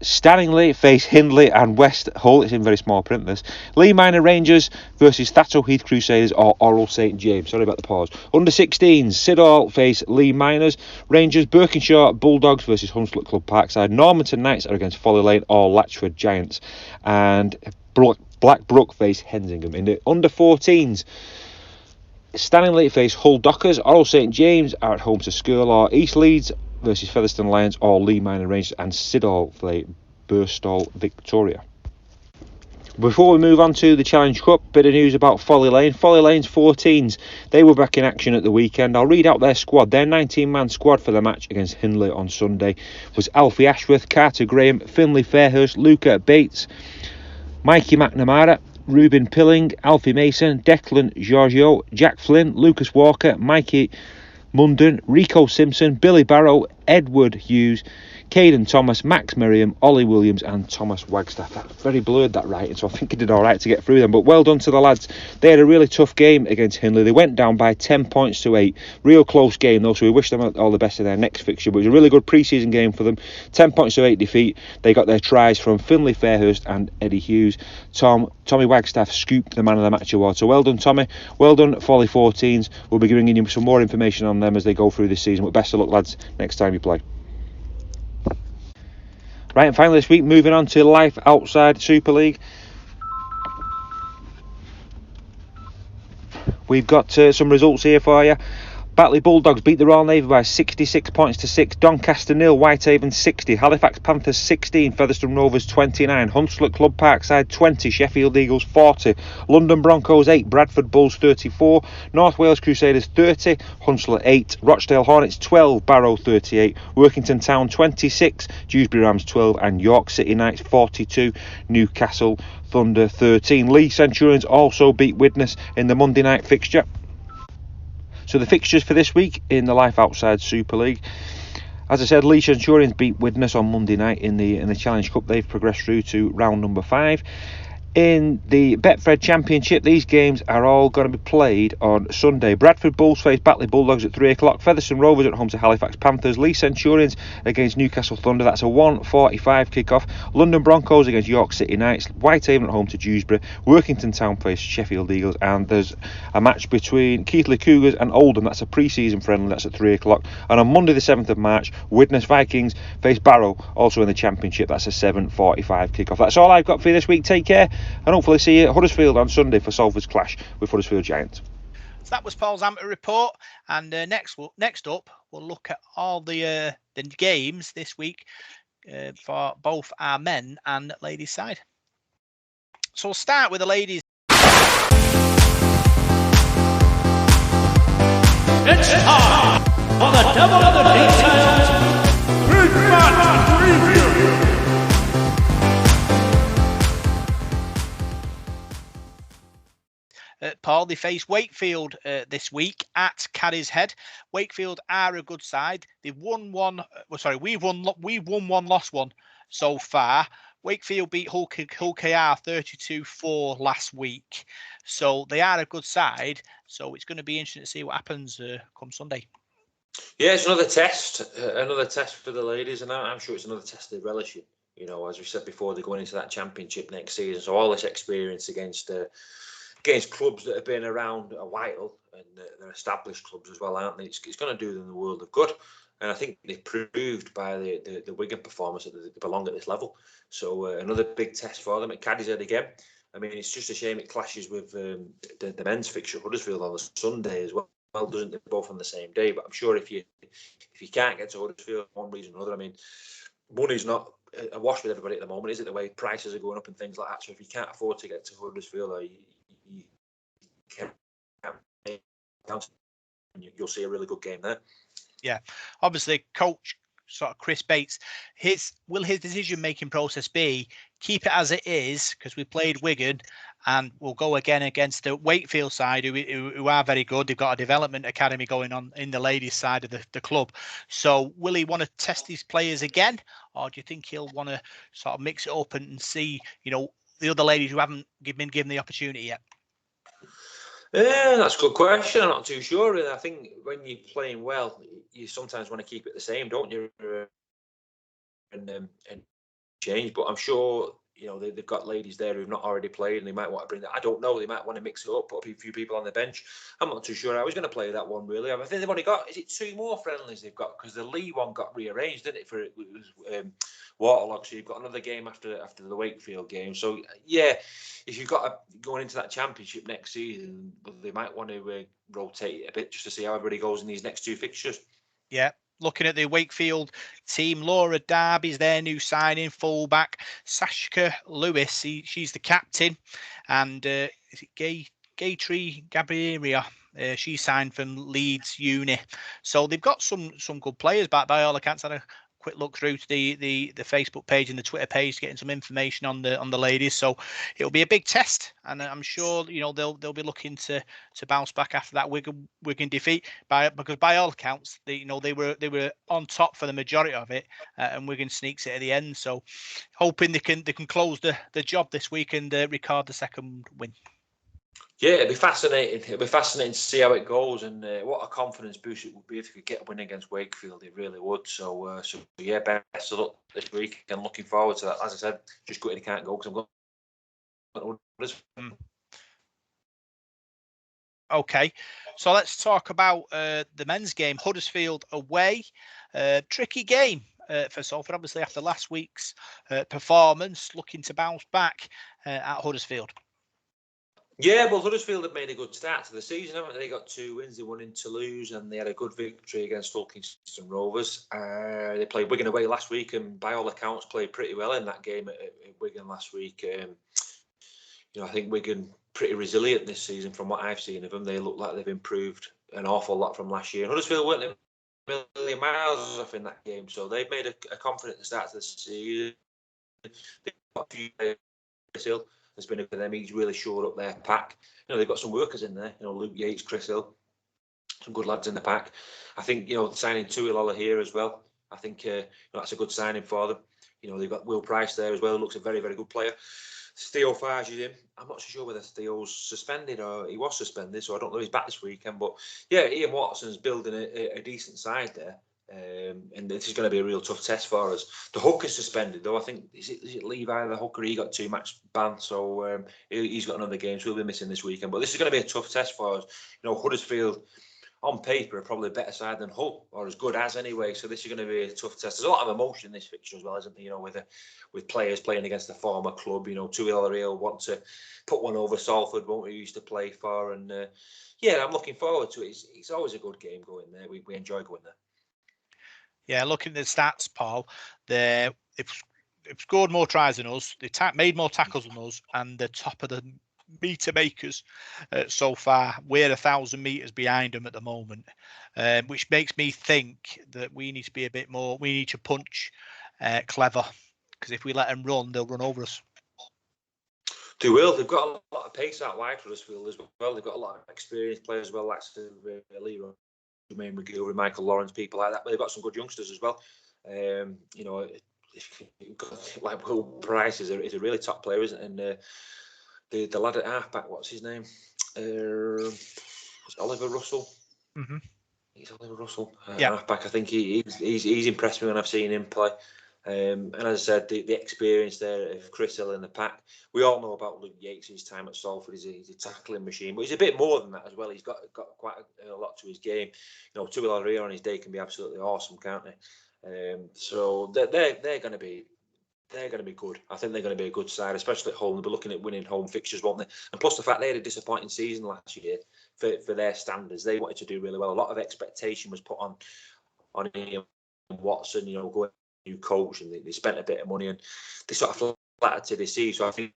Stanningley face Hindley and West Hull. It's in very small print, this. Lee Minor Rangers versus Thatto Heath Crusaders or Oral St James. Sorry about the pause. Under 16s, Siddall face Lee Miners. Rangers, Birkinshaw Bulldogs versus Hunslet Club Parkside. Normanton Knights are against Folly Lane or Latchford Giants. And Blackbrook face Hensingham. In the under 14s, Stanningley face Hull Dockers. Oral St James are at home to Skirlaw. East Leeds versus Featherstone Lions or Lee Minor Rangers, and Siddall play Burstall Victoria. Before we move on to the Challenge Cup, bit of news about Folly Lane. Folly Lane's 14s, they were back in action at the weekend. I'll read out their squad. Their 19-man squad for the match against Hindley on Sunday was Alfie Ashworth, Carter Graham, Finlay Fairhurst, Luca Bates, Mikey McNamara, Ruben Pilling, Alfie Mason, Declan Giorgio, Jack Flynn, Lucas Walker, Mikey Munden, Rico Simpson, Billy Barrow, Edward Hughes, Caden Thomas, Max Merriam, Ollie Williams and Thomas Wagstaff. That's very blurred, that writing, so I think he did alright to get through them, but well done to the lads. They had a really tough game against Hindley. They went down by 10 points to 8. Real close game though, so we wish them all the best in their next fixture, but it was a really good pre-season game for them. 10 points to 8 defeat. They got their tries from Finlay Fairhurst and Eddie Hughes. Tommy Wagstaff scooped the Man of the Match award, so well done Tommy, well done Folly 14s. We'll be bringing you some more information on them as they go through this season, but best of luck lads next time you play. Right, and finally this week, moving on to Life Outside Super League. We've got some results here for you. Batley Bulldogs beat the Royal Navy by 66 points to 6. Doncaster 0, Whitehaven 60. Halifax Panthers 16, Featherstone Rovers 29. Hunslet Club Parkside 20, Sheffield Eagles 40. London Broncos 8, Bradford Bulls 34. North Wales Crusaders 30, Hunslet 8. Rochdale Hornets 12, Barrow 38. Workington Town 26, Dewsbury Rams 12 and York City Knights 42. Newcastle Thunder 13. Lee Centurions also beat Widnes in the Monday night fixture. So the fixtures for this week in the Life Outside Super League. As I said, Lee Centurions beat Widnes on Monday night in the Challenge Cup. They've progressed through to round number 5. In the Betfred Championship, these games are all going to be played on Sunday. Bradford Bulls face Batley Bulldogs at 3 o'clock. Featherstone Rovers at home to Halifax Panthers. Lee Centurions against Newcastle Thunder. That's a 1:45 kick-off. London Broncos against York City Knights. Whitehaven at home to Dewsbury. Workington Town face Sheffield Eagles. And there's a match between Keighley Cougars and Oldham. That's a pre-season friendly. That's at 3 o'clock. And on Monday the 7th of March, Widnes Vikings face Barrow, also in the Championship. That's a 7:45 kick-off. That's all I've got for you this week. Take care. And hopefully see you at Huddersfield on Sunday for Salford's clash with Huddersfield Giants. So that was Paul's amateur report, and next up we'll look at all the games this week for both our men and ladies side. So we'll start with the ladies. It's time for the Devil of the Details Big Match Review. Paul, they face Wakefield this week at Caddy's Head. Wakefield are a good side. They've won one. We've won one, lost one so far. Wakefield beat Hull KR 32-4 last week, so they are a good side. So it's going to be interesting to see what happens come Sunday. Yeah, it's another test for the ladies, and I'm sure it's another test they relish in. You know, as we said before, they're going into that championship next season, so all this experience against clubs that have been around a while, and they're established clubs as well, aren't they? It's going to do them the world of good, and I think they've proved by the Wigan performance that they belong at this level. So another big test for them at Caddy's Head again. I mean, it's just a shame it clashes with the men's fixture, Huddersfield, on the Sunday as well. Well, doesn't it? Both on the same day, but I'm sure if you can't get to Huddersfield for one reason or another, I mean, money's not awash with everybody at the moment, is it? The way prices are going up and things like that. So if you can't afford to get to Huddersfield, or you can't, you'll see a really good game there. Yeah, obviously, Coach sort of Chris Bates, will his decision-making process be keep it as it is because we played Wigan, and we'll go again against the Wakefield side who are very good. They've got a development academy going on in the ladies' side of the club. So will he want to test these players again, or do you think he'll want to sort of mix it up and see, the other ladies who haven't been given the opportunity yet? Yeah, that's a good question. I'm not too sure, really. I think when you're playing well, you sometimes want to keep it the same, don't you? And change. But I'm sure, they've got ladies there who've not already played, and they might want to bring that. I don't know. They might want to mix it up, put a few people on the bench. I'm not too sure. I was going to play that one, really. I think they've only got, is it 2 more friendlies they've got? Because the Lee one got rearranged, didn't it? It was Waterlock. So you've got another game after the Wakefield game. So yeah, if you've got going into that championship next season, they might want to rotate it a bit just to see how everybody goes in these next 2 fixtures. Yeah. Looking at the Wakefield team, Laura Darby's their new signing, fullback. Sashka Lewis, she's the captain, and is it Gaytree Gabriela? She signed from Leeds Uni. So they've got some good players back by all accounts. I had a quick look through to the Facebook page and the Twitter page, getting some information on the ladies. So it'll be a big test, and I'm sure they'll be looking to bounce back after that Wigan defeat. Because by all accounts, they were on top for the majority of it, and Wigan sneaks it at the end. So hoping they can close the job this week and record the second win. Yeah, it'd be fascinating. It'd be fascinating to see how it goes, and what a confidence boost it would be if they could get a win against Wakefield. It really would. So yeah, best of luck this week, and looking forward to that. As I said, just gutted he can't go because I'm going. Okay, so let's talk about the men's game. Huddersfield away, tricky game for Salford. Obviously, after last week's performance, looking to bounce back at Huddersfield. Yeah, well, Huddersfield have made a good start to the season, haven't they? They got 2 wins. They won in Toulouse, and they had a good victory against Hull Kingston Rovers. They played Wigan away last week, and by all accounts, played pretty well in that game at Wigan last week. I think Wigan pretty resilient this season from what I've seen of them. They look like they've improved an awful lot from last year. And Huddersfield weren't a million miles off in that game, so they've made a confident start to the season. They've got a few players. Has been for them. He's really shored up their pack. They've got some workers in there. Luke Yates, Chris Hill, some good lads in the pack. I think signing Tuilola here as well. I think that's a good signing for them. They've got Will Price there as well. Looks a very, very good player. Theo Farge is in. I'm not so sure whether Theo's suspended or he was suspended, so I don't know if he's back this weekend. But yeah, Ian Watson's building a decent side there. And this is going to be a real tough test for us. The hooker's suspended, though. I think is it Levi, the hooker? He got 2-match ban, so he's got another game, so he'll be missing this weekend. But this is going to be a tough test for us. Huddersfield on paper are probably a better side than Hull, or as good as anyway. So this is going to be a tough test. There's a lot of emotion in this fixture as well, isn't there? With players playing against a former club. Tuilola want to put one over Salford, won't he? Used to play for, and yeah, I'm looking forward to it. It's always a good game going there. We enjoy going there. Yeah, looking at the stats, Paul, they've scored more tries than us. They made more tackles than us, and they're top of the meter makers so far. We're 1,000 meters behind them at the moment, which makes me think that we need to be a bit more. We need to punch clever, because if we let them run, they'll run over us. They will. They've got a lot of pace out wide for Huddersfield as well. They've got a lot of experienced players as well, like Leroy Jermaine McGilvery, Michael Lawrence, people like that. But they've got some good youngsters as well. Like Will Price is a really top player, isn't it? And the lad at halfback, what's his name? Oliver Russell. Mm-hmm. He's Oliver Russell. Yeah. Halfback. I think he's impressed me when I've seen him play. And as I said, the experience there of Chris Hill in the pack. We all know about Luke Yates' time at Salford. He's a tackling machine, but he's a bit more than that as well. He's got quite a lot to his game. Tuilola on his day can be absolutely awesome, can't they? So they're going to be good. I think they're going to be a good side, especially at home. They'll be looking at winning home fixtures, won't they? And plus the fact they had a disappointing season last year for their standards. They wanted to do really well. A lot of expectation was put on Ian Watson. Going new coach, and they spent a bit of money, and they sort of flattered to deceive. So I think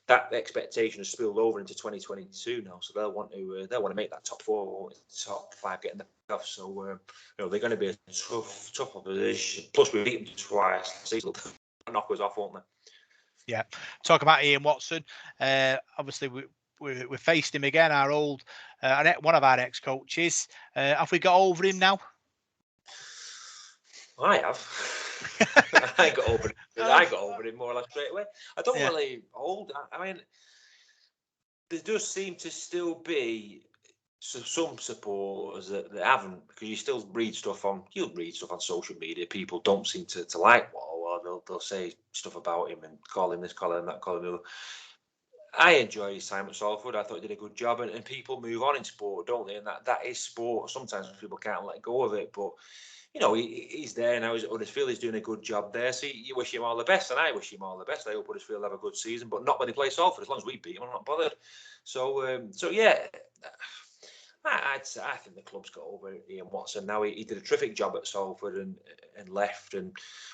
that expectation has spilled over into 2022 now. So they'll want to make that top 4, top 5, getting the off. So they're going to be a tough opposition. Plus we beat them twice. Season knock us off, won't they? Yeah. Talk about Ian Watson. Obviously we faced him again. Our old one of our ex-coaches. Have we got over him now? I have. I got over him more or less straight away. I don't really hold. I mean, there does seem to still be some supporters that haven't, because you'll read stuff on social media. People don't seem to like Wall, or they'll say stuff about him and call him this, call him that, call him the other. I enjoy his time at Salford. I thought he did a good job, and people move on in sport, don't they? And that is sport. Sometimes people can't let go of it, but he's there now. He's at Huddersfield. He's doing a good job there. So you wish him all the best, and I wish him all the best. I hope Huddersfield have a good season, but not when they play Salford. As long as we beat him, I'm not bothered. So yeah, I think the club's got over Ian Watson now. He did a terrific job at Salford and left, and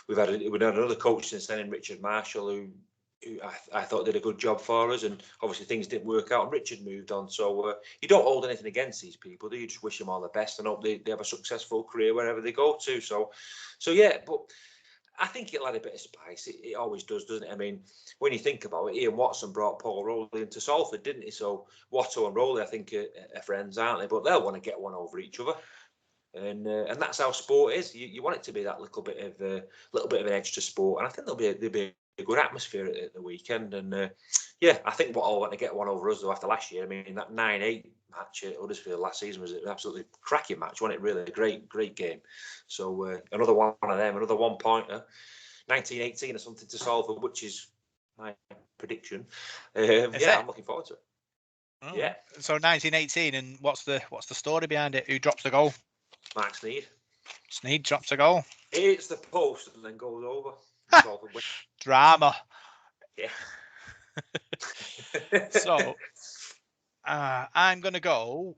we've had another coach since then, in Richard Marshall, who I thought did a good job for us, and obviously things didn't work out and Richard moved on. So you don't hold anything against these people, do you? Just wish them all the best and hope they have a successful career wherever they go to. So yeah, but I think it'll add a bit of spice. It always does, doesn't it? I mean, when you think about it, Ian Watson brought Paul Rowley into Salford, didn't he? So Watto and Rowley, I think, are friends, aren't they? But they'll want to get one over each other. And that's how sport is. You want it to be that little bit of an edge to sport, and I think there'll be a good atmosphere at the weekend. And yeah, I think what I'll want to get one over us though after last year. I mean, that 9-8 match at Huddersfield last season was an absolutely cracking match, wasn't it? Really a great game. So another one of them, another 1-pointer, 19-18 or something to Salford, which is my prediction. I'm looking forward to it. Oh. Yeah. So 1918, and what's the story behind it? Who drops the goal? Mark Sneed. Sneed drops a goal. Hits the post and then goes over. Drama. Yeah. So I'm gonna go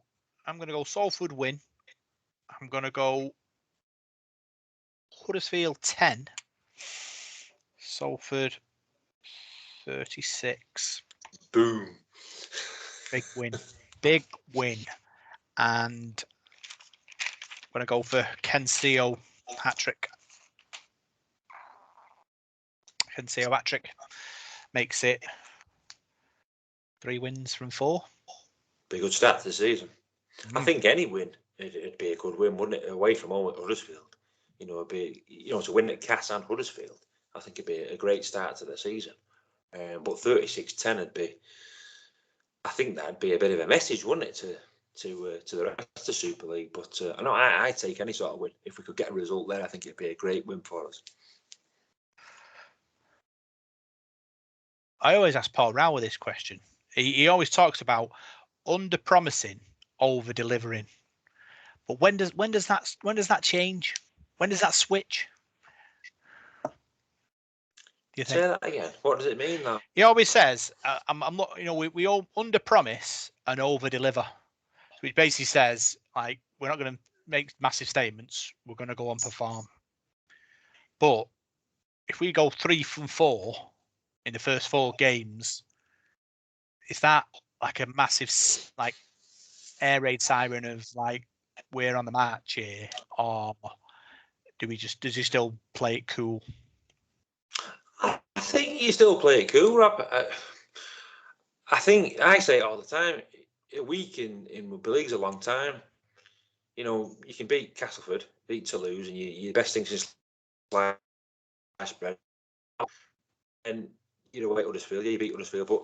Salford win. I'm gonna go Huddersfield 10. Salford 36. Boom. Big win. And I'm gonna go for Kensio hat-trick. Kensio hat-trick makes it 3 wins from 4. Be a good start to the season. I think any win, it'd be a good win, wouldn't it? Away from home at Huddersfield, it'd be to win at Cass and Huddersfield. I think it'd be a great start to the season. But 36-10 would be. I think that'd be a bit of a message, wouldn't it, to the rest of the Super League? But I know I'd take any sort of win if we could get a result there. I think it'd be a great win for us. I always ask Paul Rowley this question. He always talks about under promising, over delivering. But when does that change? When does that switch? Do you think? Say that again. What does it mean now? He always says, "I'm not." We all under promise and over deliver. Which basically says, like, we're not going to make massive statements. We're going to go and perform. But if we go 3 from 4 in the first 4 games, is that like a massive air raid siren of like we're on the march here, or does he still play it cool? I think you still play it cool, Rob. I think I say it all the time. A week in rugby league's a long time. You can beat Castleford, beat Toulouse, and your best thing since sliced bread. And away at Huddersfield, you beat Huddersfield, but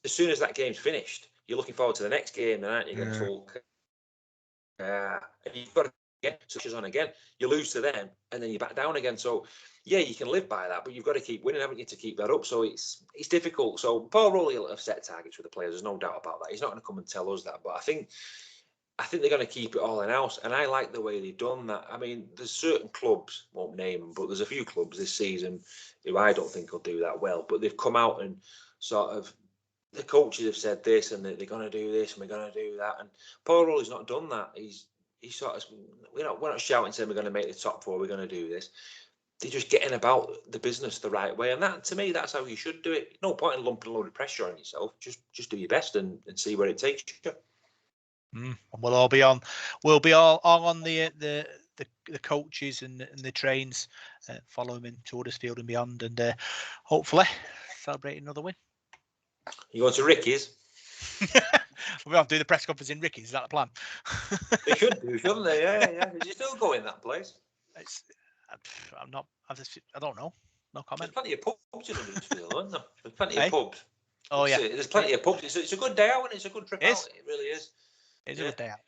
as soon as that game's finished, you're looking forward to the next game, aren't you? Against Hulk. And you've got to get switches on again. You lose to them, and then you back down again. So, yeah, you can live by that, but you've got to keep winning, haven't you, to keep that up? So it's difficult. So Paul Rowley will have set targets for the players. There's no doubt about that. He's not going to come and tell us that, but I think they're going to keep it all in house, and I like the way they've done that. I mean, there's certain clubs, won't name them, but there's a few clubs this season who I don't think will do that well. But they've come out and sort of, the coaches have said this, and they're going to do this, and we're going to do that. And Paul Rowley's not done that. He's sort of, we're not shouting saying we're going to make the top 4, we're going to do this. they're just getting about the business the right way, and that, to me, that's how you should do it. No point in lumping a load of pressure on yourself. Just do your best and see where it takes you. And we'll all be on. We'll be all on the coaches and the trains, follow them into Huddersfield and beyond, and hopefully celebrate another win. You going to Ricky's? We'll have to do the press conference in Ricky's. Is that the plan? They should do, shouldn't they? Yeah. Is you still going that place? I'm not. I don't know. No comment. There's plenty of pubs in Huddersfield, aren't there? There's plenty of pubs. Oh yeah. There's plenty of pubs. It's a good day out and it's a good trip out. It really is. It's a good day out.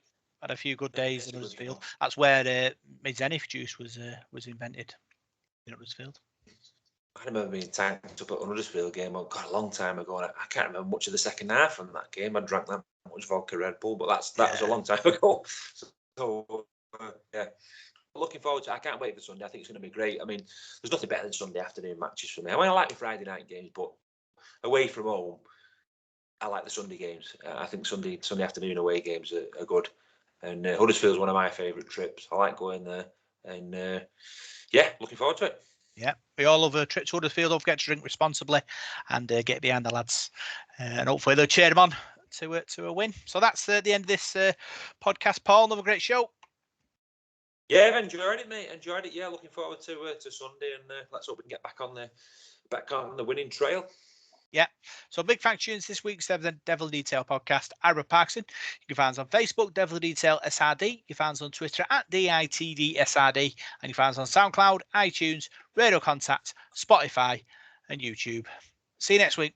Had a few good days in Huddersfield. That's where my Zenith juice was invented in Huddersfield. I remember being tanked up at an Huddersfield game. Oh God, a long time ago. And I can't remember much of the second half from that game. I drank that much vodka Red Bull, but that was a long time ago. So yeah, looking forward to it. I can't wait for Sunday. I think it's going to be great. I mean, there's nothing better than Sunday afternoon matches for me. I mean, I like the Friday night games, but away from home, I like the Sunday games. I think Sunday afternoon away games are good. And Huddersfield is one of my favourite trips. I like going there. And yeah, looking forward to it. Yeah, we all love a trip to Huddersfield. Don't forget to drink responsibly and get behind the lads. And hopefully they'll cheer them on to a win. So that's the end of this podcast, Paul. Another great show. Yeah, I've enjoyed it, mate. Enjoyed it. Yeah, looking forward to Sunday, and let's hope we can get back on the winning trail. Yeah. So big thanks to this week's Devil Detail podcast, Ira Parkinson. You can find us on Facebook, Devil Detail SRD. You can find us on Twitter at DITDSRD. And you find us on SoundCloud, iTunes, Radio Contact, Spotify, and YouTube. See you next week.